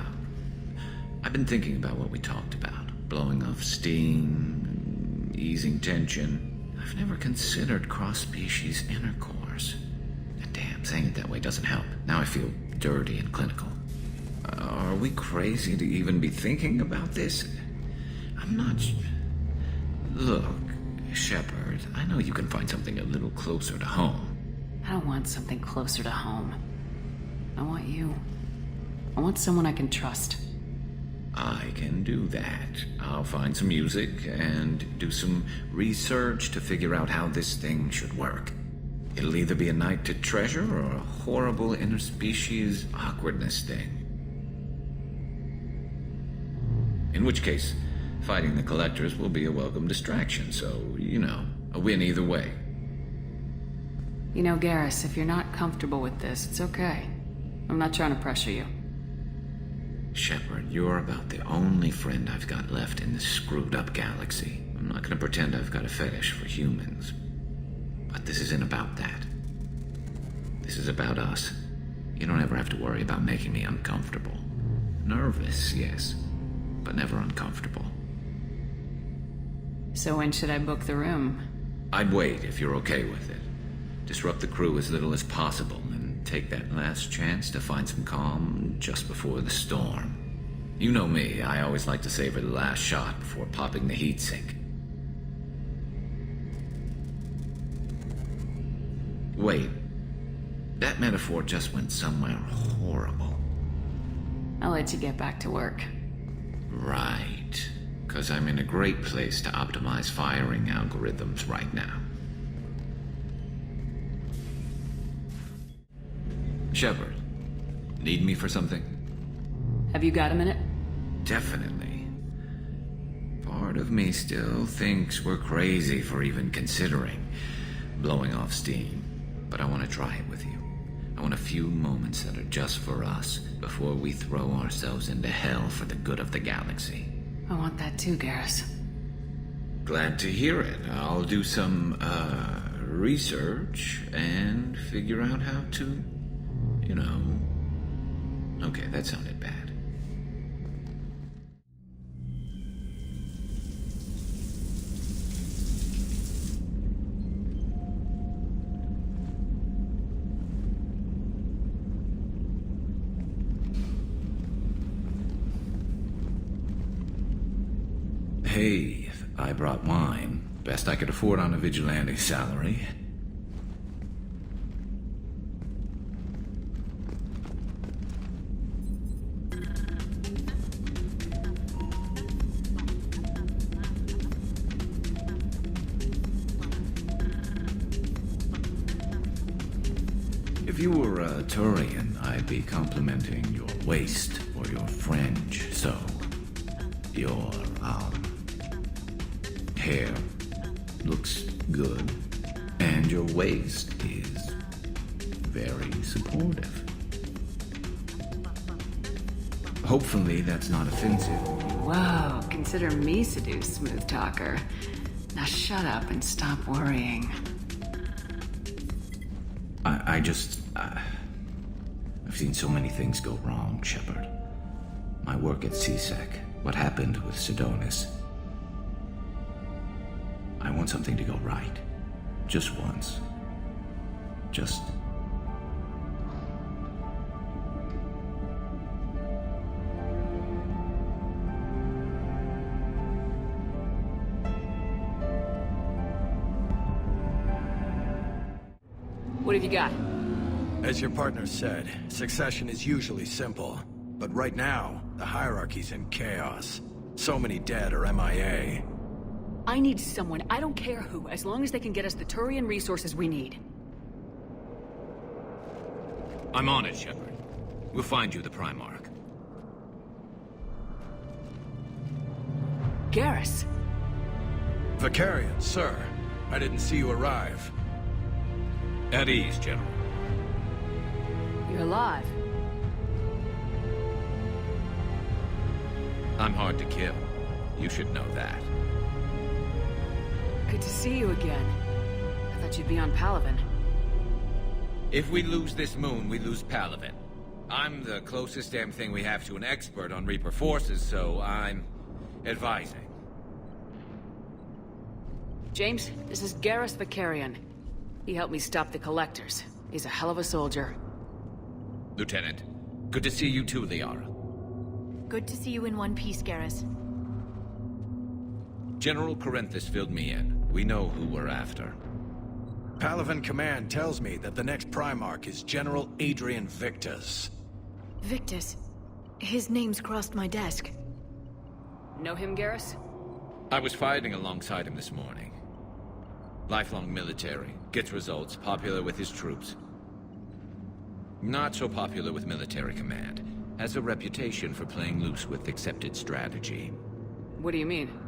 I've been thinking about what we talked about. Blowing off steam, easing tension. I've never considered cross-species intercourse. And damn, saying it that way doesn't help. Now I feel dirty and clinical. Are we crazy to even be thinking about this? I'm not... Look, Shepard, I know you can find something a little closer to home. I don't want something closer to home. I want you. I want someone I can trust. I can do that. I'll find some music and do some research to figure out how this thing should work. It'll either be a night to treasure or a horrible interspecies awkwardness thing. In which case, fighting the collectors will be a welcome distraction, so, you know, a win either way. You know, Garrus, if you're not comfortable with this, it's okay. I'm not trying to pressure you. Shepard, you're about the only friend I've got left in this screwed-up galaxy. I'm not gonna pretend I've got a fetish for humans. But this isn't about that. This is about us. You don't ever have to worry about making me uncomfortable. Nervous, yes, but never uncomfortable. So when should I book the room? I'd wait if you're okay with it. Disrupt the crew as little as possible, and take that last chance to find some calm just before the storm. You know me, I always like to savor the last shot before popping the heatsink. Wait, that metaphor just went somewhere horrible. I'll let you get back to work. Right, because I'm in a great place to optimize firing algorithms right now. Shepard, need me for something? Have you got a minute? Definitely. Part of me still thinks we're crazy for even considering blowing off steam, but I want to try it with you. I want a few moments that are just for us before we throw ourselves into hell for the good of the galaxy. I want that too, Garrus. Glad to hear it. I'll do some, research and figure out how to, you know... Okay, that sounded bad. Hey, I brought wine. Best I could afford on a vigilante salary. If you were a turian, I'd be complimenting your waist or your fringe, so... Your, hair looks good, and your waist is very supportive. Hopefully that's not offensive. Whoa, consider me seduced, smooth talker. Now shut up and stop worrying. I've seen so many things go wrong, Shepard. My work at CSEC, what happened with Sidonis. I want something to go right. Just once. Just... What have you got? As your partner said, succession is usually simple. But right now, the hierarchy's in chaos. So many dead or MIA. I need someone, I don't care who, as long as they can get us the turian resources we need. I'm on it, Shepard. We'll find you the Primarch. Garrus! Vakarian, sir. I didn't see you arrive. At ease, General. You're alive. I'm hard to kill. You should know that. Good to see you again. I thought you'd be on Palaven. If we lose this moon, we lose Palaven. I'm the closest damn thing we have to an expert on Reaper forces, so I'm advising. James, this is Garrus Vakarian. He helped me stop the Collectors. He's a hell of a soldier. Lieutenant, good to see you too, Liara. Good to see you in one piece, Garrus. General Corinthus filled me in. We know who we're after. Palaven Command tells me that the next Primarch is General Adrian Victorus. Victorus? His name's crossed my desk. Know him, Garrus? I was fighting alongside him this morning. Lifelong military, gets results, popular with his troops. Not so popular with military command. Has a reputation for playing loose with accepted strategy. What do you mean?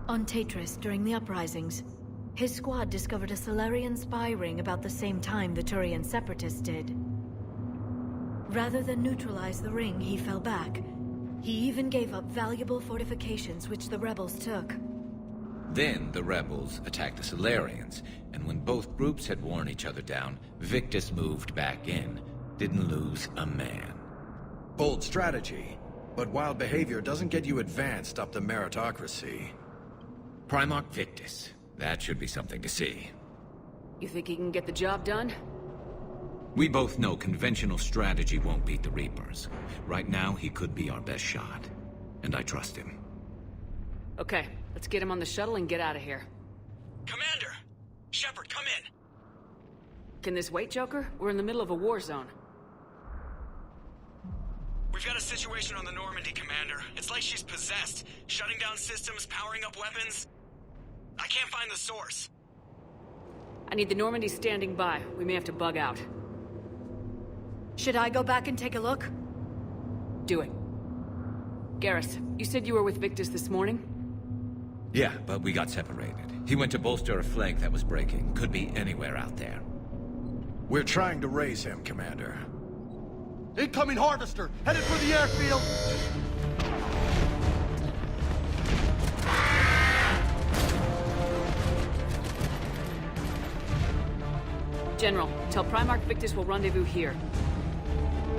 On Tatris, during the uprisings, his squad discovered a Salarian spy ring about the same time the Turian separatists did. Rather than neutralize the ring, he fell back. He even gave up valuable fortifications which the rebels took. Then the rebels attacked the Salarians, and when both groups had worn each other down, Victorus moved back in. Didn't lose a man. Bold strategy, but wild behavior doesn't get you advanced up the meritocracy. Primarch Victorus. That should be something to see. You think he can get the job done? We both know conventional strategy won't beat the Reapers. Right now, he could be our best shot. And I trust him. Okay, let's get him on the shuttle and get out of here. Commander! Shepard, come in! Can this wait, Joker? We're in the middle of a war zone. We've got a situation on the Normandy, Commander. It's like she's possessed. Shutting down systems, powering up weapons. I can't find the source. I need the Normandy standing by. We may have to bug out. Should I go back and take a look? Do it. Garrus, you said you were with Victorus this morning? Yeah, but we got separated. He went to bolster a flank that was breaking. Could be anywhere out there. We're trying to raise him, Commander. Incoming Harvester! Headed for the airfield! General, tell Primarch Victorus we'll rendezvous here.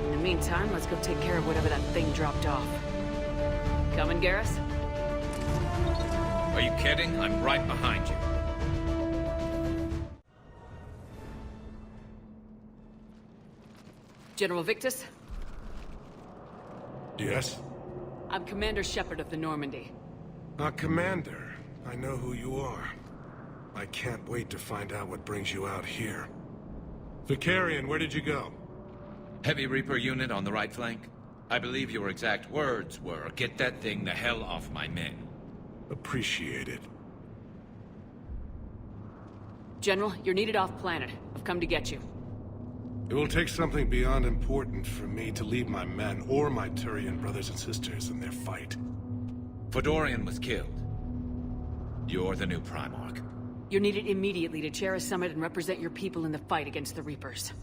In the meantime, let's go take care of whatever that thing dropped off. Coming, Garrus? Are you kidding? I'm right behind you. General Victorus? Yes? I'm Commander Shepard of the Normandy. Commander. I know who you are. I can't wait to find out what brings you out here. Vakarian, where did you go? Heavy Reaper unit on the right flank. I believe your exact words were, "Get that thing the hell off my men." Appreciate it. General, you're needed off-planet. I've come to get you. It will take something beyond important for me to leave my men or my Turian brothers and sisters in their fight. Fedorian was killed. You're the new Primarch. You're needed immediately to chair a summit and represent your people in the fight against the Reapers.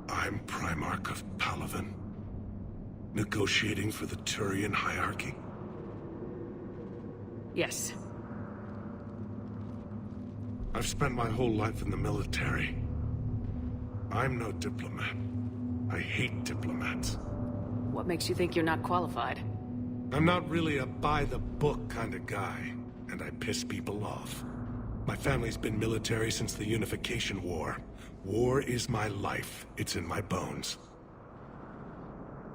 I'm Primarch of Palaven. Negotiating for the Turian hierarchy? Yes. I've spent my whole life in the military. I'm no diplomat. I hate diplomats. What makes you think you're not qualified? I'm not really a by-the-book kind of guy, and I piss people off. My family's been military since the Unification War. War is my life. It's in my bones.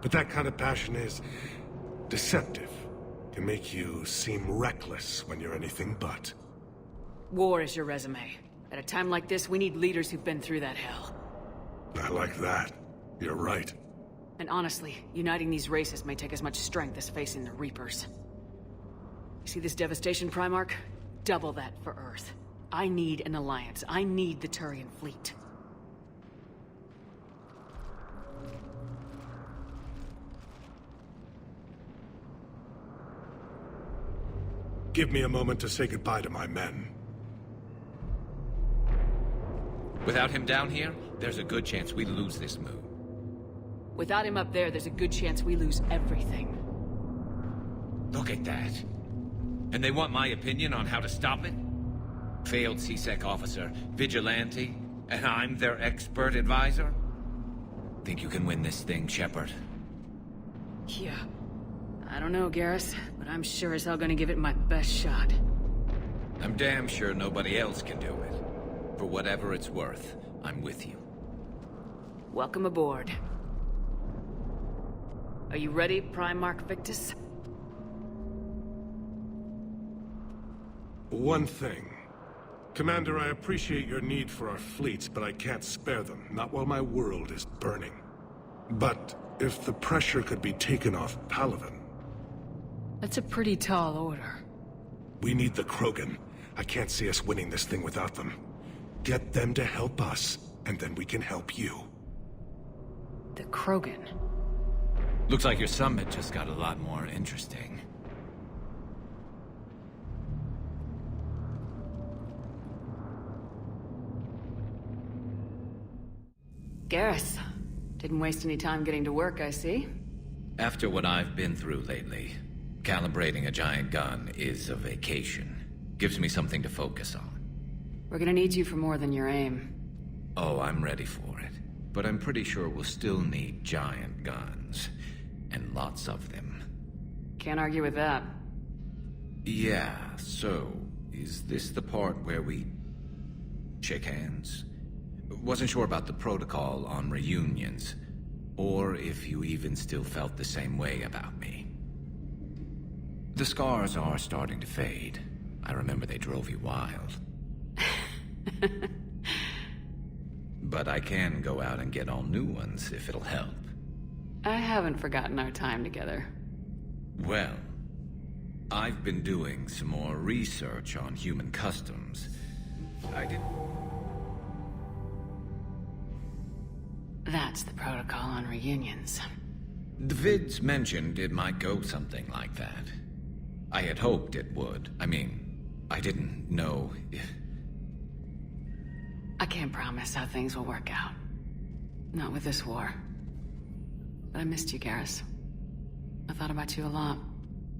But that kind of passion is deceptive. Can make you seem reckless when you're anything but. War is your resume. At a time like this, we need leaders who've been through that hell. I like that. You're right. And honestly, uniting these races may take as much strength as facing the Reapers. You see this devastation, Primarch? Double that for Earth. I need an alliance. I need the Turian fleet. Give me a moment to say goodbye to my men. Without him down here, there's a good chance we lose this move. Without him up there, there's a good chance we lose everything. Look at that. And they want my opinion on how to stop it? Failed C-Sec officer, vigilante, and I'm their expert advisor? Think you can win this thing, Shepard? Yeah. I don't know, Garrus, but I'm sure as hell gonna give it my best shot. I'm damn sure nobody else can do it. For whatever it's worth, I'm with you. Welcome aboard. Are you ready, Primarch Victorus? One thing. Commander, I appreciate your need for our fleets, but I can't spare them, not while my world is burning. But if the pressure could be taken off Palaven... That's a pretty tall order. We need the Krogan. I can't see us winning this thing without them. Get them to help us, and then we can help you. The Krogan? Looks like your summit just got a lot more interesting. Garrus. Didn't waste any time getting to work, I see. After what I've been through lately, calibrating a giant gun is a vacation. Gives me something to focus on. We're gonna need you for more than your aim. Oh, I'm ready for it. But I'm pretty sure we'll still need giant guns. And lots of them. Can't argue with that. Yeah, so... is this the part where we... shake hands? Wasn't sure about the protocol on reunions. Or if you even still felt the same way about me. The scars are starting to fade. I remember they drove you wild. But I can go out and get all new ones if it'll help. I haven't forgotten our time together. Well, I've been doing some more research on human customs. That's the protocol on reunions. The vids mentioned it might go something like that. I had hoped it would. I mean, I didn't know if... I can't promise how things will work out. Not with this war. But I missed you, Garrus. I thought about you a lot.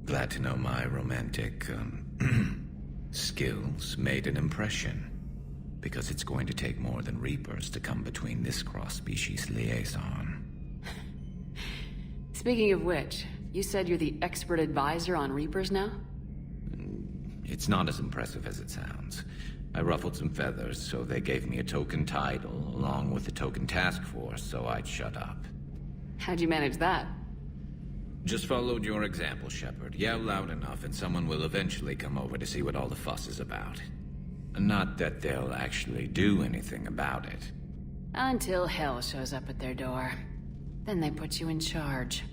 Glad to know my romantic, skills made an impression. Because it's going to take more than Reapers to come between this cross-species liaison. Speaking of which, you said you're the expert advisor on Reapers now? It's not as impressive as it sounds. I ruffled some feathers, so they gave me a token title, along with a token task force, so I'd shut up. How'd you manage that? Just followed your example, Shepard. Yell loud enough and someone will eventually come over to see what all the fuss is about. Not that they'll actually do anything about it. Until hell shows up at their door. Then they put you in charge.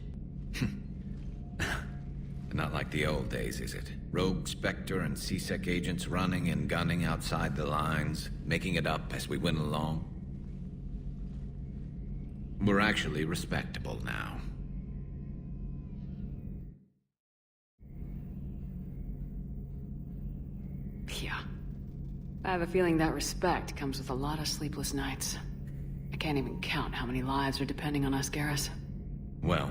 Not like the old days, is it? Rogue Spectre and C-Sec agents running and gunning outside the lines, making it up as we went along. We're actually respectable now. Yeah. I have a feeling that respect comes with a lot of sleepless nights. I can't even count how many lives are depending on us, Garrus. Well,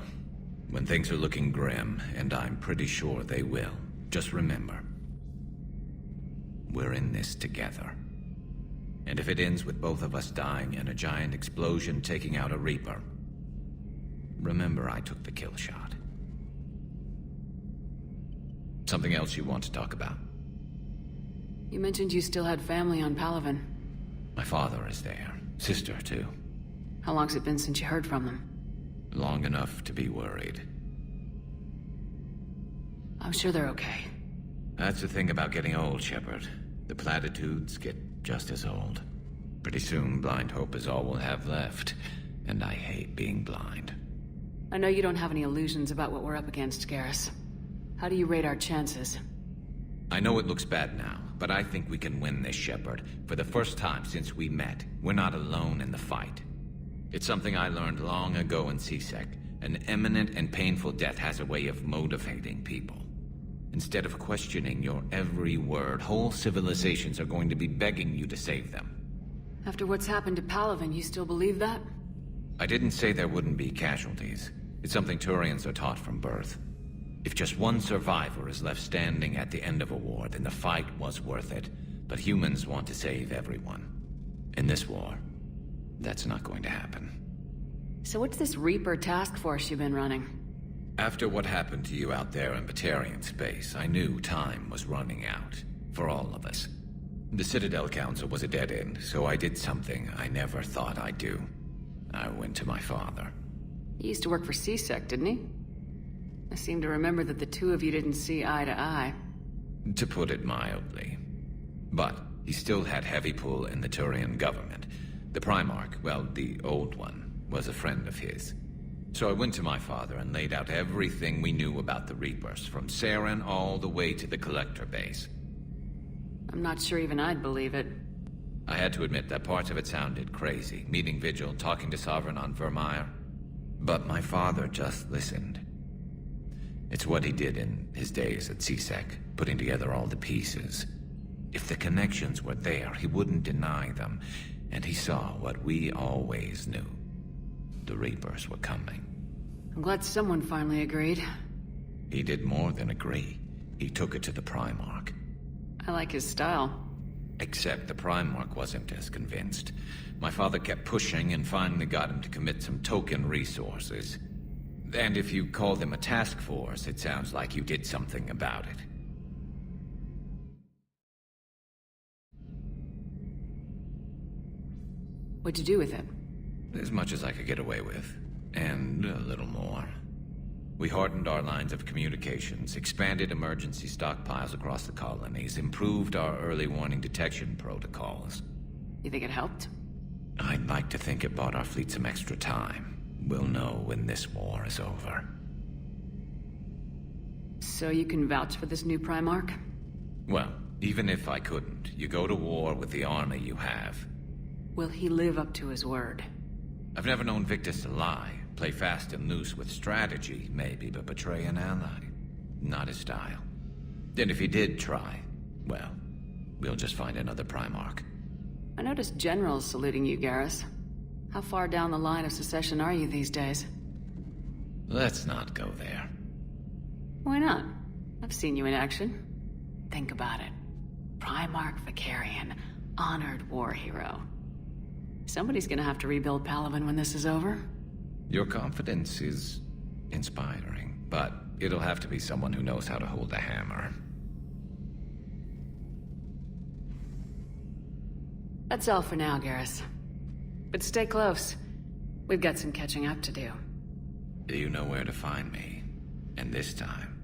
when things are looking grim, and I'm pretty sure they will, just remember, we're in this together. And if it ends with both of us dying and a giant explosion taking out a Reaper, remember I took the kill shot. Something else you want to talk about? You mentioned you still had family on Palaven. My father is there. Sister, too. How long's it been since you heard from them? Long enough to be worried. I'm sure they're okay. That's the thing about getting old, Shepard. The platitudes get just as old. Pretty soon, blind hope is all we'll have left. And I hate being blind. I know you don't have any illusions about what we're up against, Garrus. How do you rate our chances? I know it looks bad now, but I think we can win this, Shepard. For the first time since we met, we're not alone in the fight. It's something I learned long ago in C-Sec. An imminent and painful death has a way of motivating people. Instead of questioning your every word, whole civilizations are going to be begging you to save them. After what's happened to Palaven, you still believe that? I didn't say there wouldn't be casualties. It's something Turians are taught from birth. If just one survivor is left standing at the end of a war, then the fight was worth it. But humans want to save everyone. In this war, that's not going to happen. So what's this Reaper task force you've been running? After what happened to you out there in Batarian space, I knew time was running out. For all of us. The Citadel Council was a dead end, so I did something I never thought I'd do. I went to my father. He used to work for C-Sec, didn't he? I seem to remember that the two of you didn't see eye to eye. To put it mildly. But he still had heavy pull in the Turian government. The Primarch, well, the old one, was a friend of his. So I went to my father and laid out everything we knew about the Reapers, from Saren all the way to the Collector base. I'm not sure even I'd believe it. I had to admit that parts of it sounded crazy, meeting Vigil, talking to Sovereign on Vermeer. But my father just listened. It's what he did in his days at CSEC, putting together all the pieces. If the connections were there, he wouldn't deny them, and he saw what we always knew. The Reapers were coming. I'm glad someone finally agreed. He did more than agree. He took it to the Primarch. I like his style. Except the Primarch wasn't as convinced. My father kept pushing and finally got him to commit some token resources. And if you call them a task force, it sounds like you did something about it. What'd you do with it? As much as I could get away with. And a little more. We hardened our lines of communications, expanded emergency stockpiles across the colonies, improved our early warning detection protocols. You think it helped? I'd like to think it bought our fleet some extra time. We'll know when this war is over. So you can vouch for this new Primarch? Well, even if I couldn't, you go to war with the army you have. Will he live up to his word? I've never known Victorus to lie. Play fast and loose with strategy, maybe, but betray an ally. Not his style. And if he did try, well, we'll just find another Primarch. I noticed generals saluting you, Garrus. How far down the line of secession are you these days? Let's not go there. Why not? I've seen you in action. Think about it. Primarch Vakarian, honored war hero. Somebody's gonna have to rebuild Palaven when this is over. Your confidence is inspiring, but it'll have to be someone who knows how to hold a hammer. That's all for now, Garrus. But stay close. We've got some catching up to do. You know where to find me. And this time,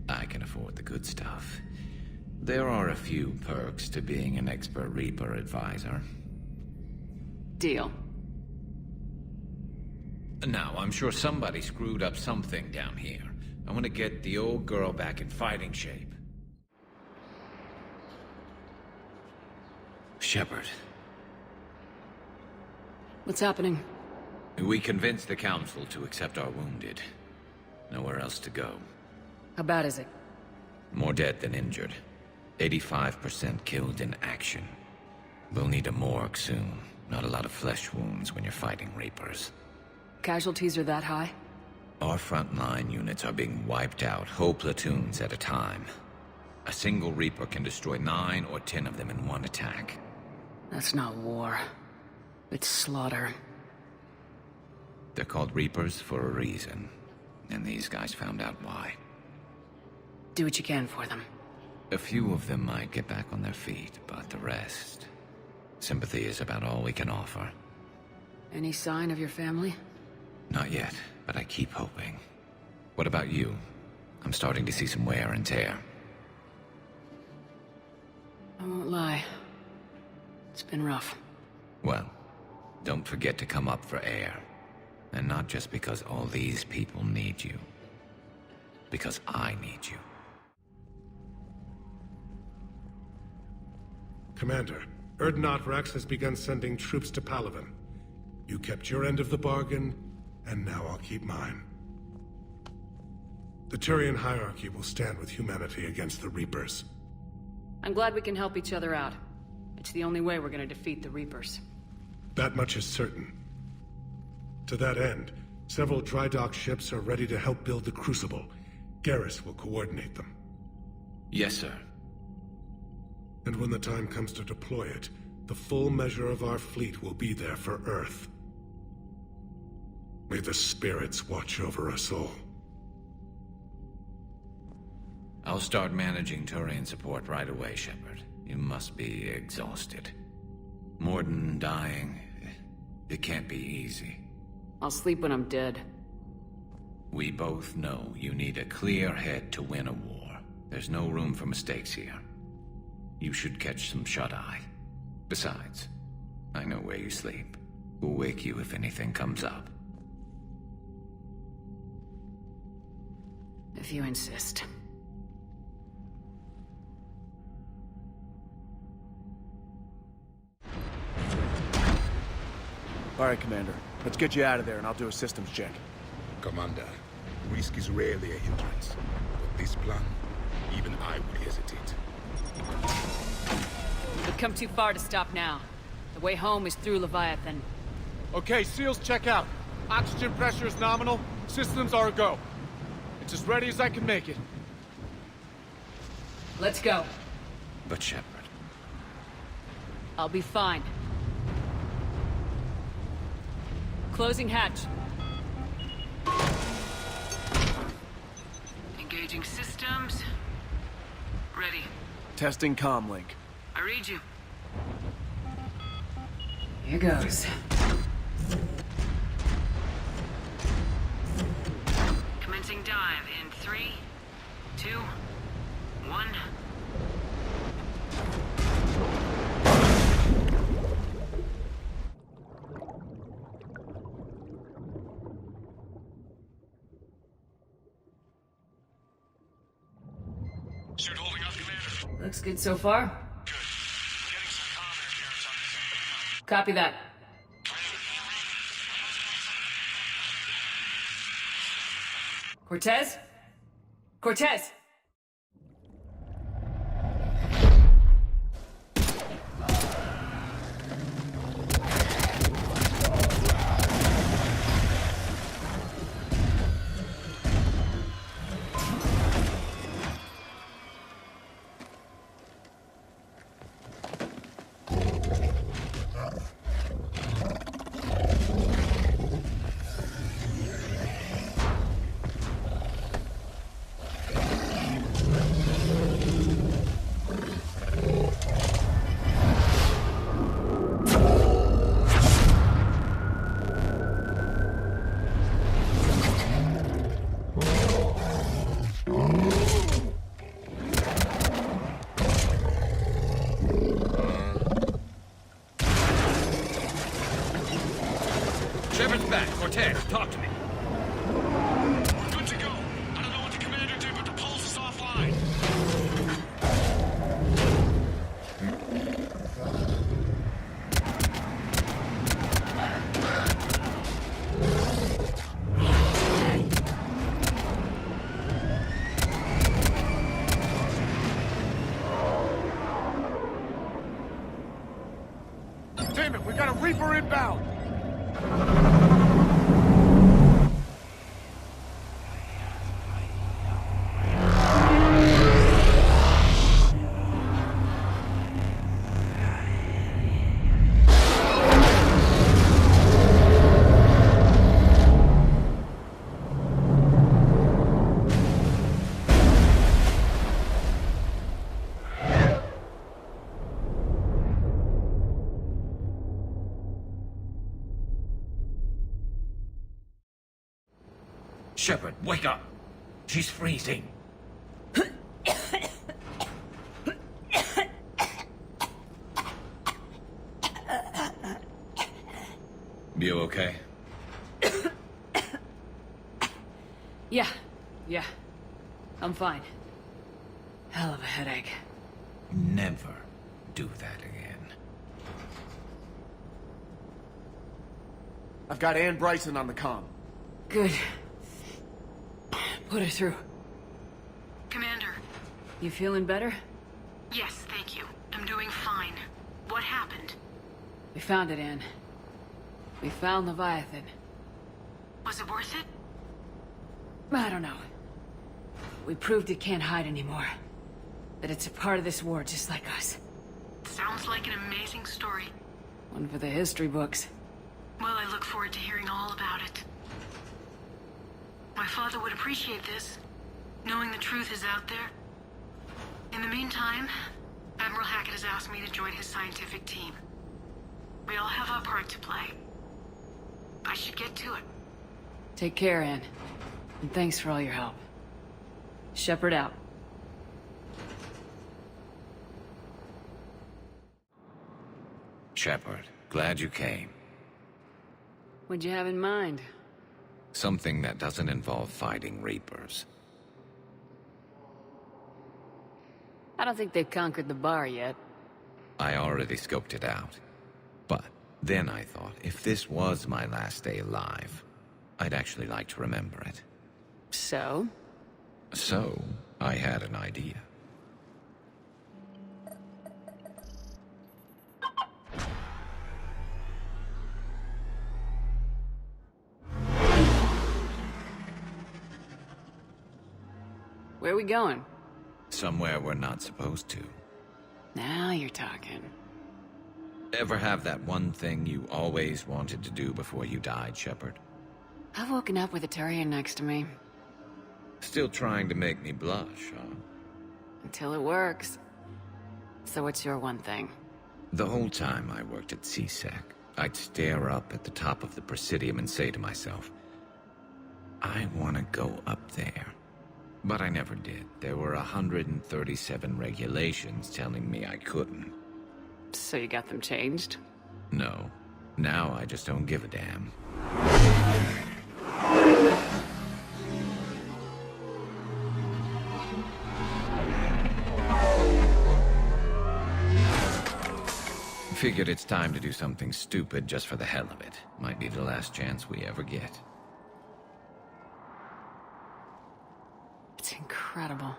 I can afford the good stuff. There are a few perks to being an expert Reaper advisor. Deal. Now, I'm sure somebody screwed up something down here. I want to get the old girl back in fighting shape. Shepard. What's happening? We convinced the Council to accept our wounded. Nowhere else to go. How bad is it? More dead than injured. 85% killed in action. We'll need a morgue soon. Not a lot of flesh wounds when you're fighting Reapers. Casualties are that high? Our frontline units are being wiped out, whole platoons at a time. A single Reaper can destroy 9 or 10 of them in one attack. That's not war. It's slaughter. They're called Reapers for a reason. And these guys found out why. Do what you can for them. A few of them might get back on their feet, but the rest... Sympathy is about all we can offer. Any sign of your family? Not yet, but I keep hoping. What about you? I'm starting to see some wear and tear. I won't lie. It's been rough. Well, don't forget to come up for air. And not just because all these people need you. Because I need you. Commander, Erdnot Rex has begun sending troops to Palaven. You kept your end of the bargain, and now I'll keep mine. The Turian hierarchy will stand with humanity against the Reapers. I'm glad we can help each other out. It's the only way we're gonna defeat the Reapers. That much is certain. To that end, several dry dock ships are ready to help build the Crucible. Garrus will coordinate them. Yes, sir. And when the time comes to deploy it, the full measure of our fleet will be there for Earth. May the spirits watch over us all. I'll start managing Turian support right away, Shepard. You must be exhausted. Morden dying, it can't be easy. I'll sleep when I'm dead. We both know you need a clear head to win a war. There's no room for mistakes here. You should catch some shut-eye. Besides, I know where you sleep. We'll wake you if anything comes up. If you insist. All right, Commander. Let's get you out of there and I'll do a systems check. Commander, risk is rarely a hindrance. But this plan, even I would hesitate. We've come too far to stop now. The way home is through Leviathan. Okay, SEALs check out. Oxygen pressure is nominal. Systems are a go. It's as ready as I can make it. Let's go. But Shepard... I'll be fine. Closing hatch. Engaging systems. Ready. Testing comm link. I read you. Here goes. Commencing dive in 3, 2, 1. Suit holding up, Commander. Looks good so far. Good. Getting some comm interference on this end. Copy that. Cortez? Cortez! Shepard's back. Cortez, talk to me. We're good to go. I don't know what the commander did, but the pulse is offline. Damn it, we got a Reaper inbound! Shepard, wake up! She's freezing. You okay? Yeah. I'm fine. Hell of a headache. Never do that again. I've got Ann Bryson on the comm. Good. Put her through. Commander. You feeling better? Yes, thank you. I'm doing fine. What happened? We found it, Ann. We found Leviathan. Was it worth it? I don't know. We proved it can't hide anymore. That it's a part of this war just like us. Sounds like an amazing story. One for the history books. Well, I look forward to hearing all about it. My father would appreciate this, knowing the truth is out there. In the meantime, Admiral Hackett has asked me to join his scientific team. We all have our part to play. I should get to it. Take care, Ann. And thanks for all your help. Shepard out. Shepard, glad you came. What'd you have in mind? Something that doesn't involve fighting Reapers. I don't think they've conquered the bar yet. I already scoped it out. But then I thought, if this was my last day alive, I'd actually like to remember it. So? So, I had an idea. Where are we going? Somewhere we're not supposed to. Now you're talking. Ever have that one thing you always wanted to do before you died, Shepard? I've woken up with a turian next to me. Still trying to make me blush, huh? Until it works. So what's your one thing? The whole time I worked at CSEC, I'd stare up at the top of the Presidium and say to myself, I want to go up there. But I never did. There were 137 regulations telling me I couldn't. So you got them changed? No. Now I just don't give a damn. Figured it's time to do something stupid just for the hell of it. Might be the last chance we ever get. It's incredible.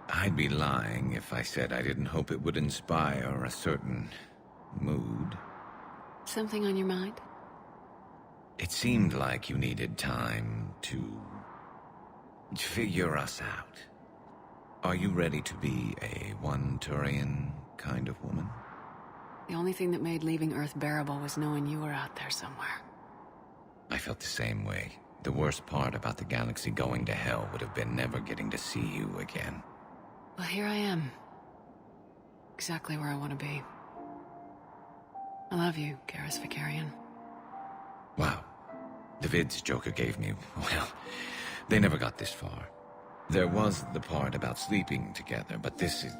I'd be lying if I said I didn't hope it would inspire a certain mood. Something on your mind? It seemed like you needed time to figure us out. Are you ready to be a one turian kind of woman? The only thing that made leaving Earth bearable was knowing you were out there somewhere. I felt the same way. The worst part about the galaxy going to hell would have been never getting to see you again. Well, here I am. Exactly where I want to be. I love you, Garrus Vakarian. Wow. The vids Joker gave me, well, they never got this far. There was the part about sleeping together, but this is...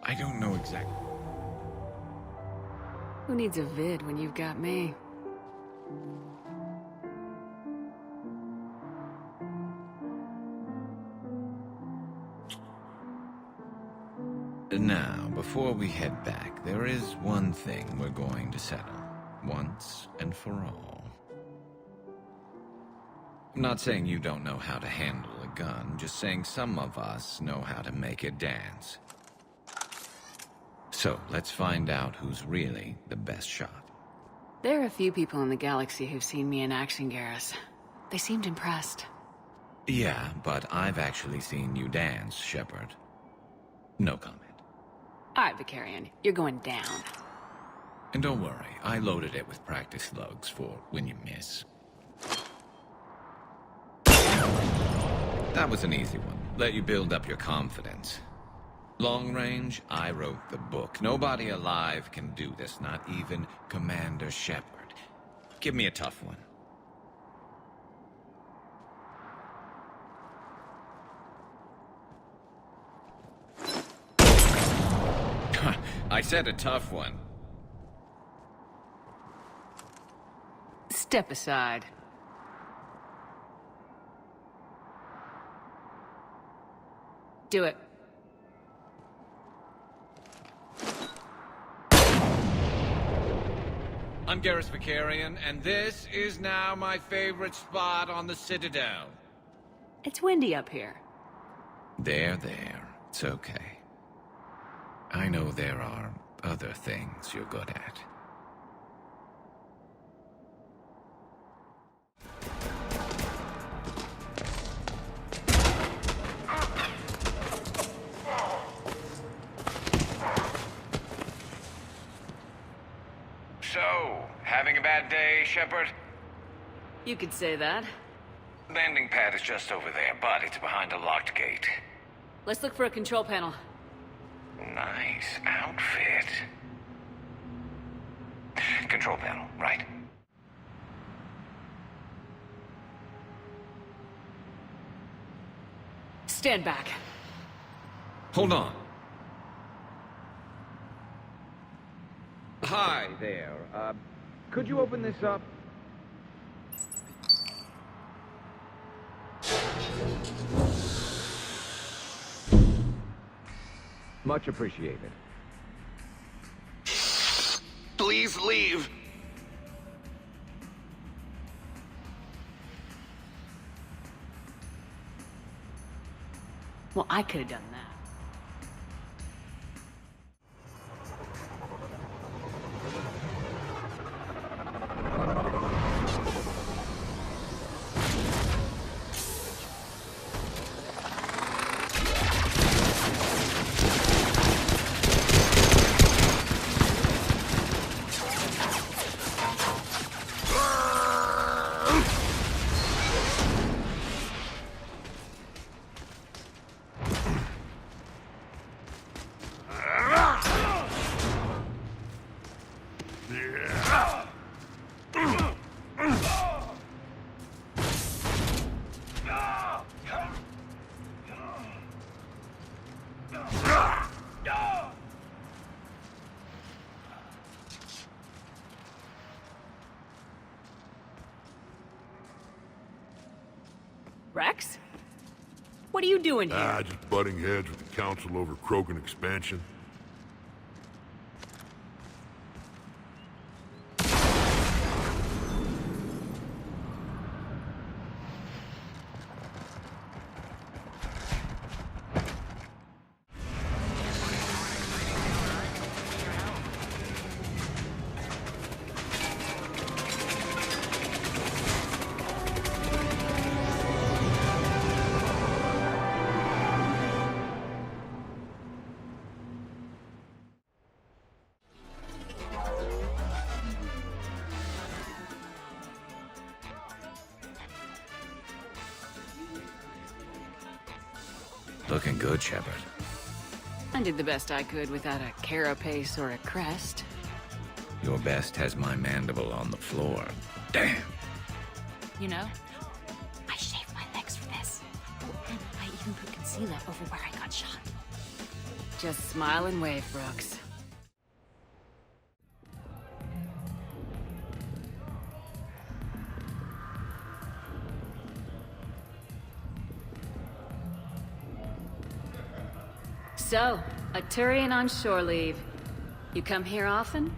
I don't know exactly... Who needs a vid when you've got me? Now, before we head back, there is one thing we're going to settle. Once and for all. I'm not saying you don't know how to handle a gun, just saying some of us know how to make it dance. So, let's find out who's really the best shot. There are a few people in the galaxy who've seen me in action, Garrus. They seemed impressed. Yeah, but I've actually seen you dance, Shepard. No comment. Alright, Vakarian, you're going down. And don't worry, I loaded it with practice slugs for when you miss. That was an easy one. Let you build up your confidence. Long range, I wrote the book. Nobody alive can do this, not even Commander Shepard. Give me a tough one. I said a tough one. Step aside. Do it. I'm Garrus Vakarian, and this is now my favorite spot on the Citadel. It's windy up here. There. It's okay. I know there are other things you're good at. So, having a bad day, Shepard? You could say that. Landing pad is just over there, but it's behind a locked gate. Let's look for a control panel. Nice outfit. Control panel, right. Stand back. Hold on. Hi there. Could you open this up? Much appreciated. Please leave. Well, I could have done that. Rex? What are you doing here? Just butting heads with the Council over Krogan expansion. Looking good, Shepard. I did the best I could without a carapace or a crest. Your best has my mandible on the floor. Damn. You know, I shaved my legs for this. Oh, and I even put concealer over where I got shot. Just smile and wave, Brooks. So, a turian on shore leave. You come here often?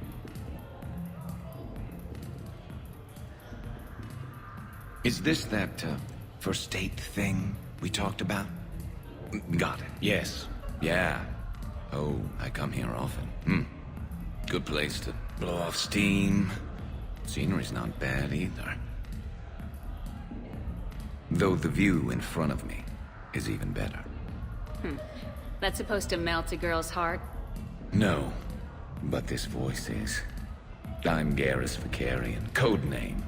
Is this that, first date thing we talked about? Got it. Yes. Yeah. Oh, I come here often. Good place to blow off steam. Scenery's not bad either. Though the view in front of me is even better. That's supposed to melt a girl's heart? No, but this voice is. I'm Garrus Vakarian, codename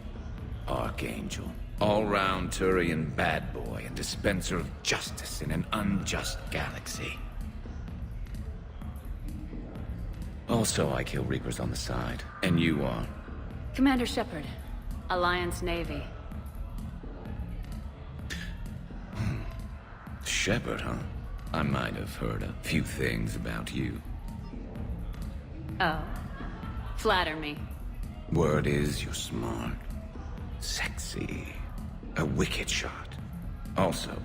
Archangel. All-round Turian bad boy and dispenser of justice in an unjust galaxy. Also, I kill Reapers on the side. And you are? Commander Shepard, Alliance Navy. Shepard, huh? I might have heard a few things about you. Oh. Flatter me. Word is you're smart. Sexy. A wicked shot. Also,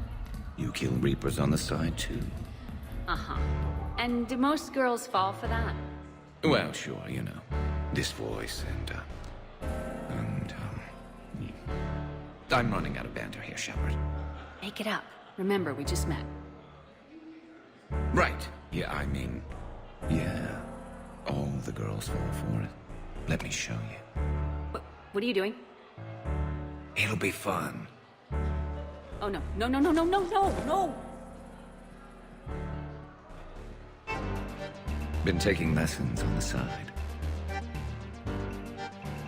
you kill Reapers on the side, too. Uh-huh. And do most girls fall for that? Well, sure, you know. This voice and I'm running out of banter here, Shepard. Make it up. Remember, we just met. Right. Yeah, I mean, yeah. All the girls fall for it. Let me show you. What are you doing? It'll be fun. Oh, no. No, no, no, no, no, no, no! Been taking lessons on the side.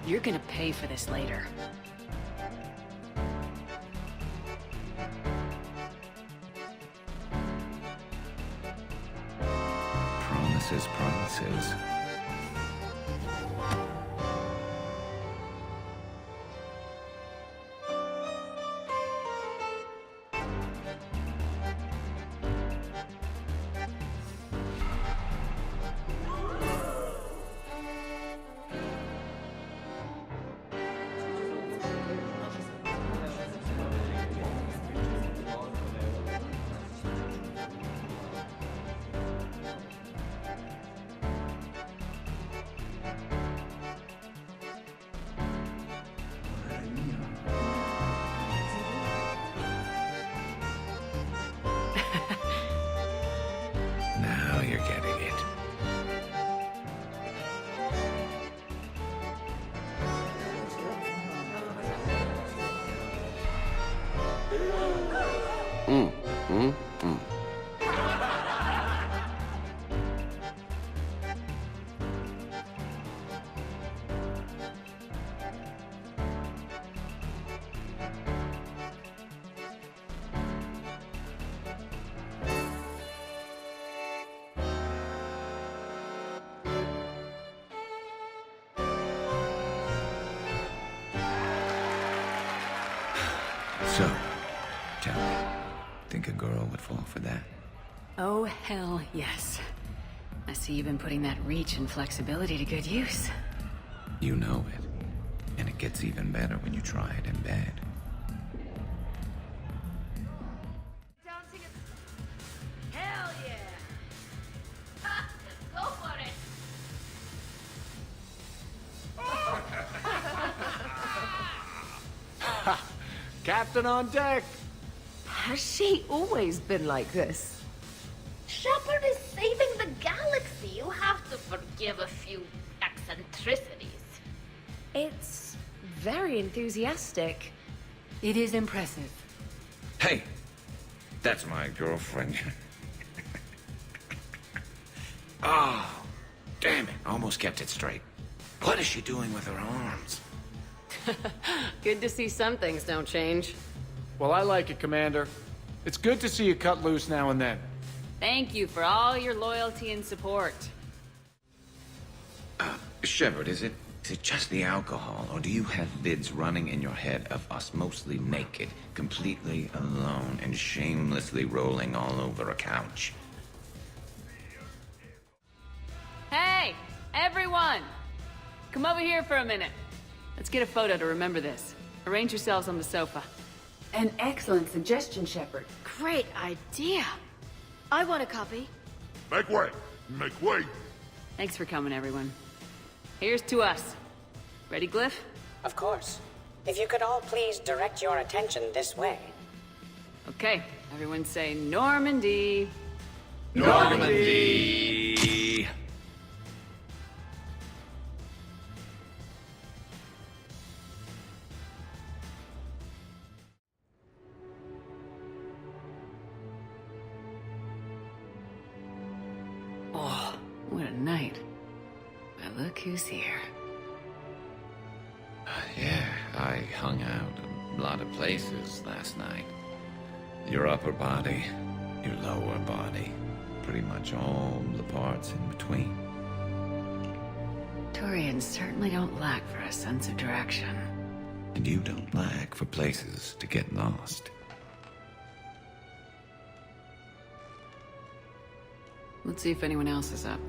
You're gonna pay for this later. Promises. getting it. So, tell me, think a girl would fall for that? Oh, hell yes. I see you've been putting that reach and flexibility to good use. You know it. And it gets even better when you try it in bed. Hell yeah! Ha! Go for it! Captain on deck! Has she always been like this? Shepard is saving the galaxy. You have to forgive a few eccentricities. It's very enthusiastic. It is impressive. Hey! That's my girlfriend. Oh, damn it. Almost kept it straight. What is she doing with her arms? Good to see some things don't change. Well, I like it, Commander. It's good to see you cut loose now and then. Thank you for all your loyalty and support. Shepard, is it just the alcohol, or do you have vids running in your head of us mostly naked, completely alone, and shamelessly rolling all over a couch? Hey, everyone! Come over here for a minute. Let's get a photo to remember this. Arrange yourselves on the sofa. An excellent suggestion, Shepard. Great idea. I want a copy. Make way! Make way! Thanks for coming, everyone. Here's to us. Ready, Glyph? Of course. If you could all please direct your attention this way. Okay, everyone say Normandy. Normandy! Oh, what a night. But look who's here. Yeah, I hung out a lot of places last night. Your upper body, your lower body, pretty much all the parts in between. Turians certainly don't lack for a sense of direction. And you don't lack for places to get lost. Let's see if anyone else is up.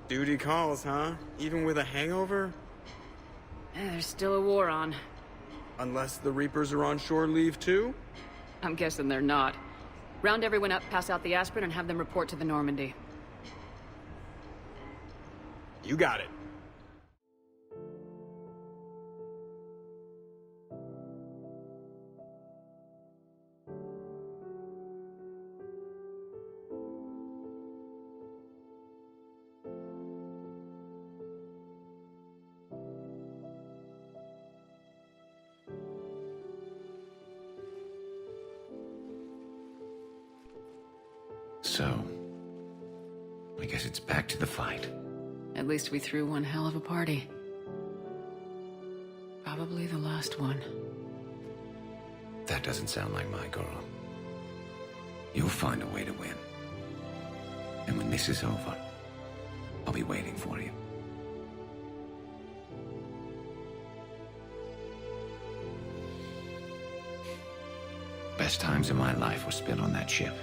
Duty calls, huh? Even with a hangover? There's still a war on. Unless the Reapers are on shore leave too? I'm guessing they're not. Round everyone up, pass out the aspirin, and have them report to the Normandy. You got it. So, I guess it's back to the fight. At least we threw one hell of a party. Probably the last one. That doesn't sound like my girl. You'll find a way to win. And when this is over, I'll be waiting for you. Best times of my life were spent on that ship.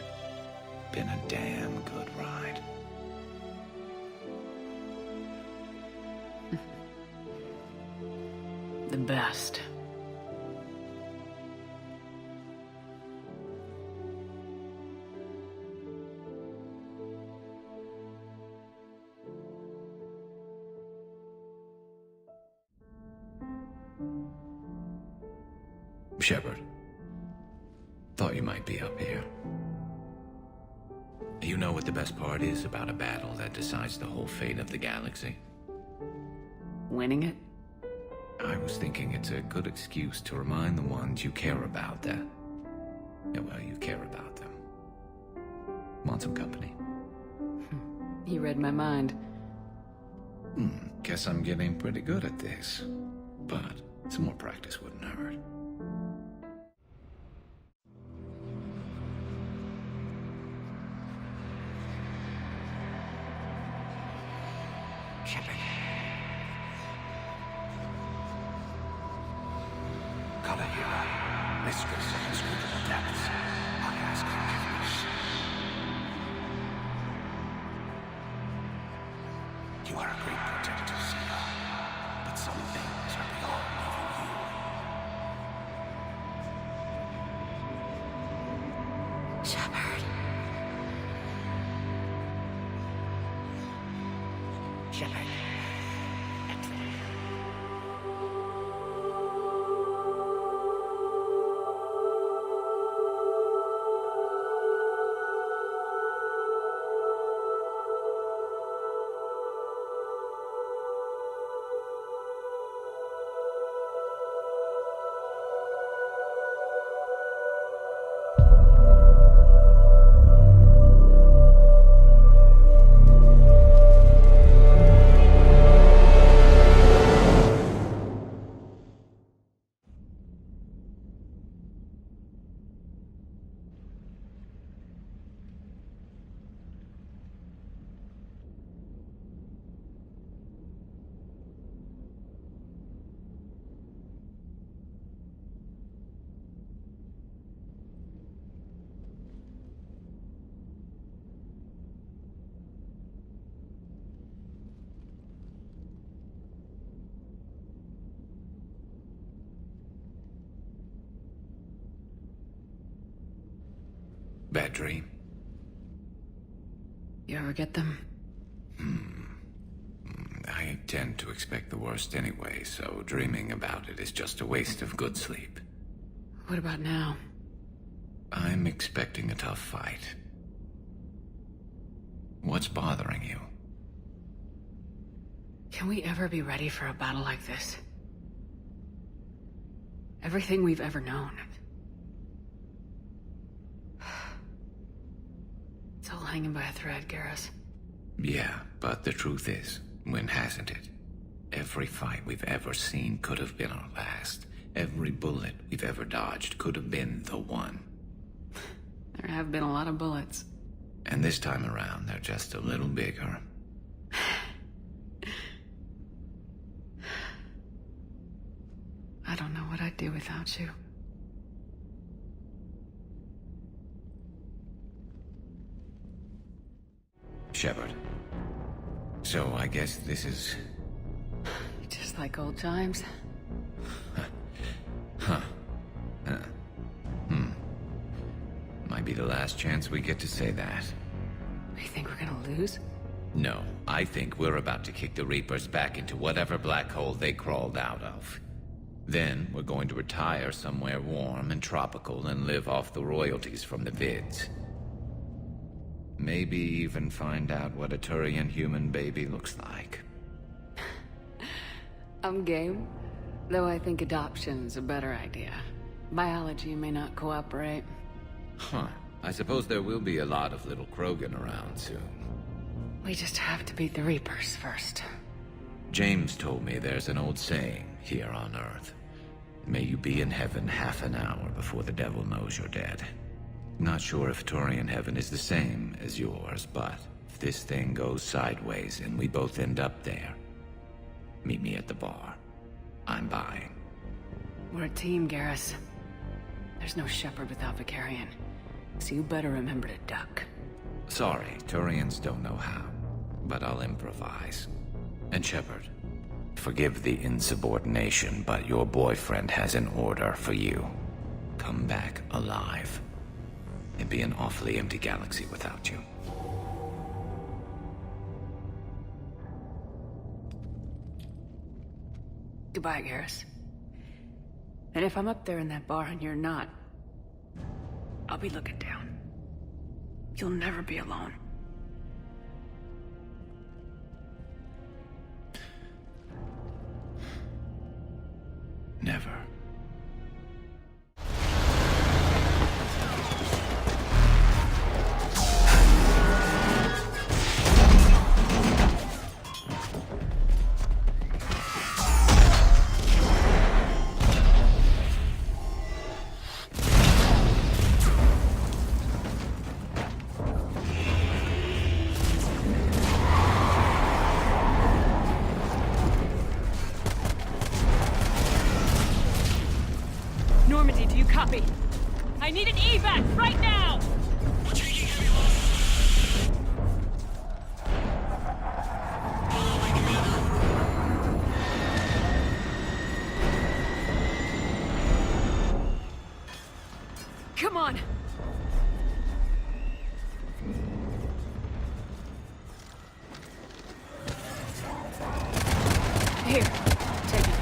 Been a damn good ride. The best. Shepard, Thought you might be up here. You know what the best part is about a battle that decides the whole fate of the galaxy? Winning it? I was thinking it's a good excuse to remind the ones you care about that... Yeah, well, you care about them. Want some company? You read my mind. Guess I'm getting pretty good at this. But some more practice wouldn't hurt. Shepard. Color hero, mistress of inscrutable depths, I ask forgiveness. You are a great protector, Saleon, but some things are beyond even you. Shepard. Shepard. Bad dream? You ever get them? I tend to expect the worst anyway, so dreaming about it is just a waste of good sleep. What about now? I'm expecting a tough fight. What's bothering you? Can we ever be ready for a battle like this? Everything we've ever known. It's all hanging by a thread, Garrus. Yeah, but the truth is, when hasn't it? Every fight we've ever seen could have been our last. Every bullet we've ever dodged could have been the one. There have been a lot of bullets. And this time around, they're just a little bigger. I don't know what I'd do without you. Shepard. So I guess this is... Just like old times. Might be the last chance we get to say that. You think we're gonna lose? No, I think we're about to kick the Reapers back into whatever black hole they crawled out of. Then we're going to retire somewhere warm and tropical and live off the royalties from the vids. Maybe even find out what a turian human baby looks like. I'm game, though I think adoption's a better idea. Biology may not cooperate. Huh. I suppose there will be a lot of little Krogan around soon. We just have to beat the Reapers first. James told me there's an old saying here on Earth. May you be in heaven half an hour before the devil knows you're dead. Not sure if Turian heaven is the same as yours, but if this thing goes sideways and we both end up there, meet me at the bar. I'm buying. We're a team, Garrus. There's no Shepard without Vakarian, so you better remember to duck. Sorry, Turians don't know how, but I'll improvise. And Shepard, forgive the insubordination, but your boyfriend has an order for you. Come back alive. It'd be an awfully empty galaxy without you. Goodbye, Garrus. And if I'm up there in that bar and you're not, I'll be looking down. You'll never be alone. Never. Normandy, do you copy? I need an evac right now! We're taking heavy losses. Following, Commander. Come on! Here, take it.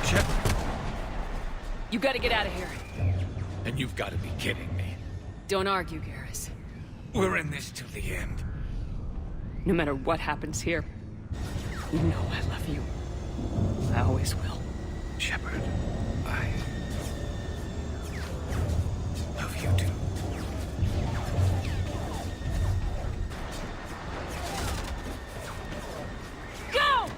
Shepard. You gotta get out of here. And you've got to be kidding me. Don't argue, Garrus. We're in this till the end. No matter what happens here, you know I love you. I always will. Shepard, I love you too. Go!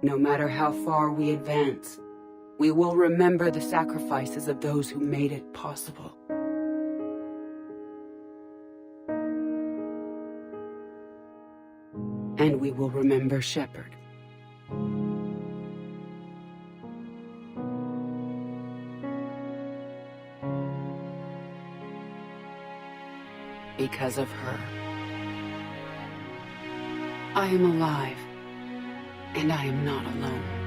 No matter how far we advance, we will remember the sacrifices of those who made it possible. And we will remember Shepard. Because of her, I am alive, and I am not alone.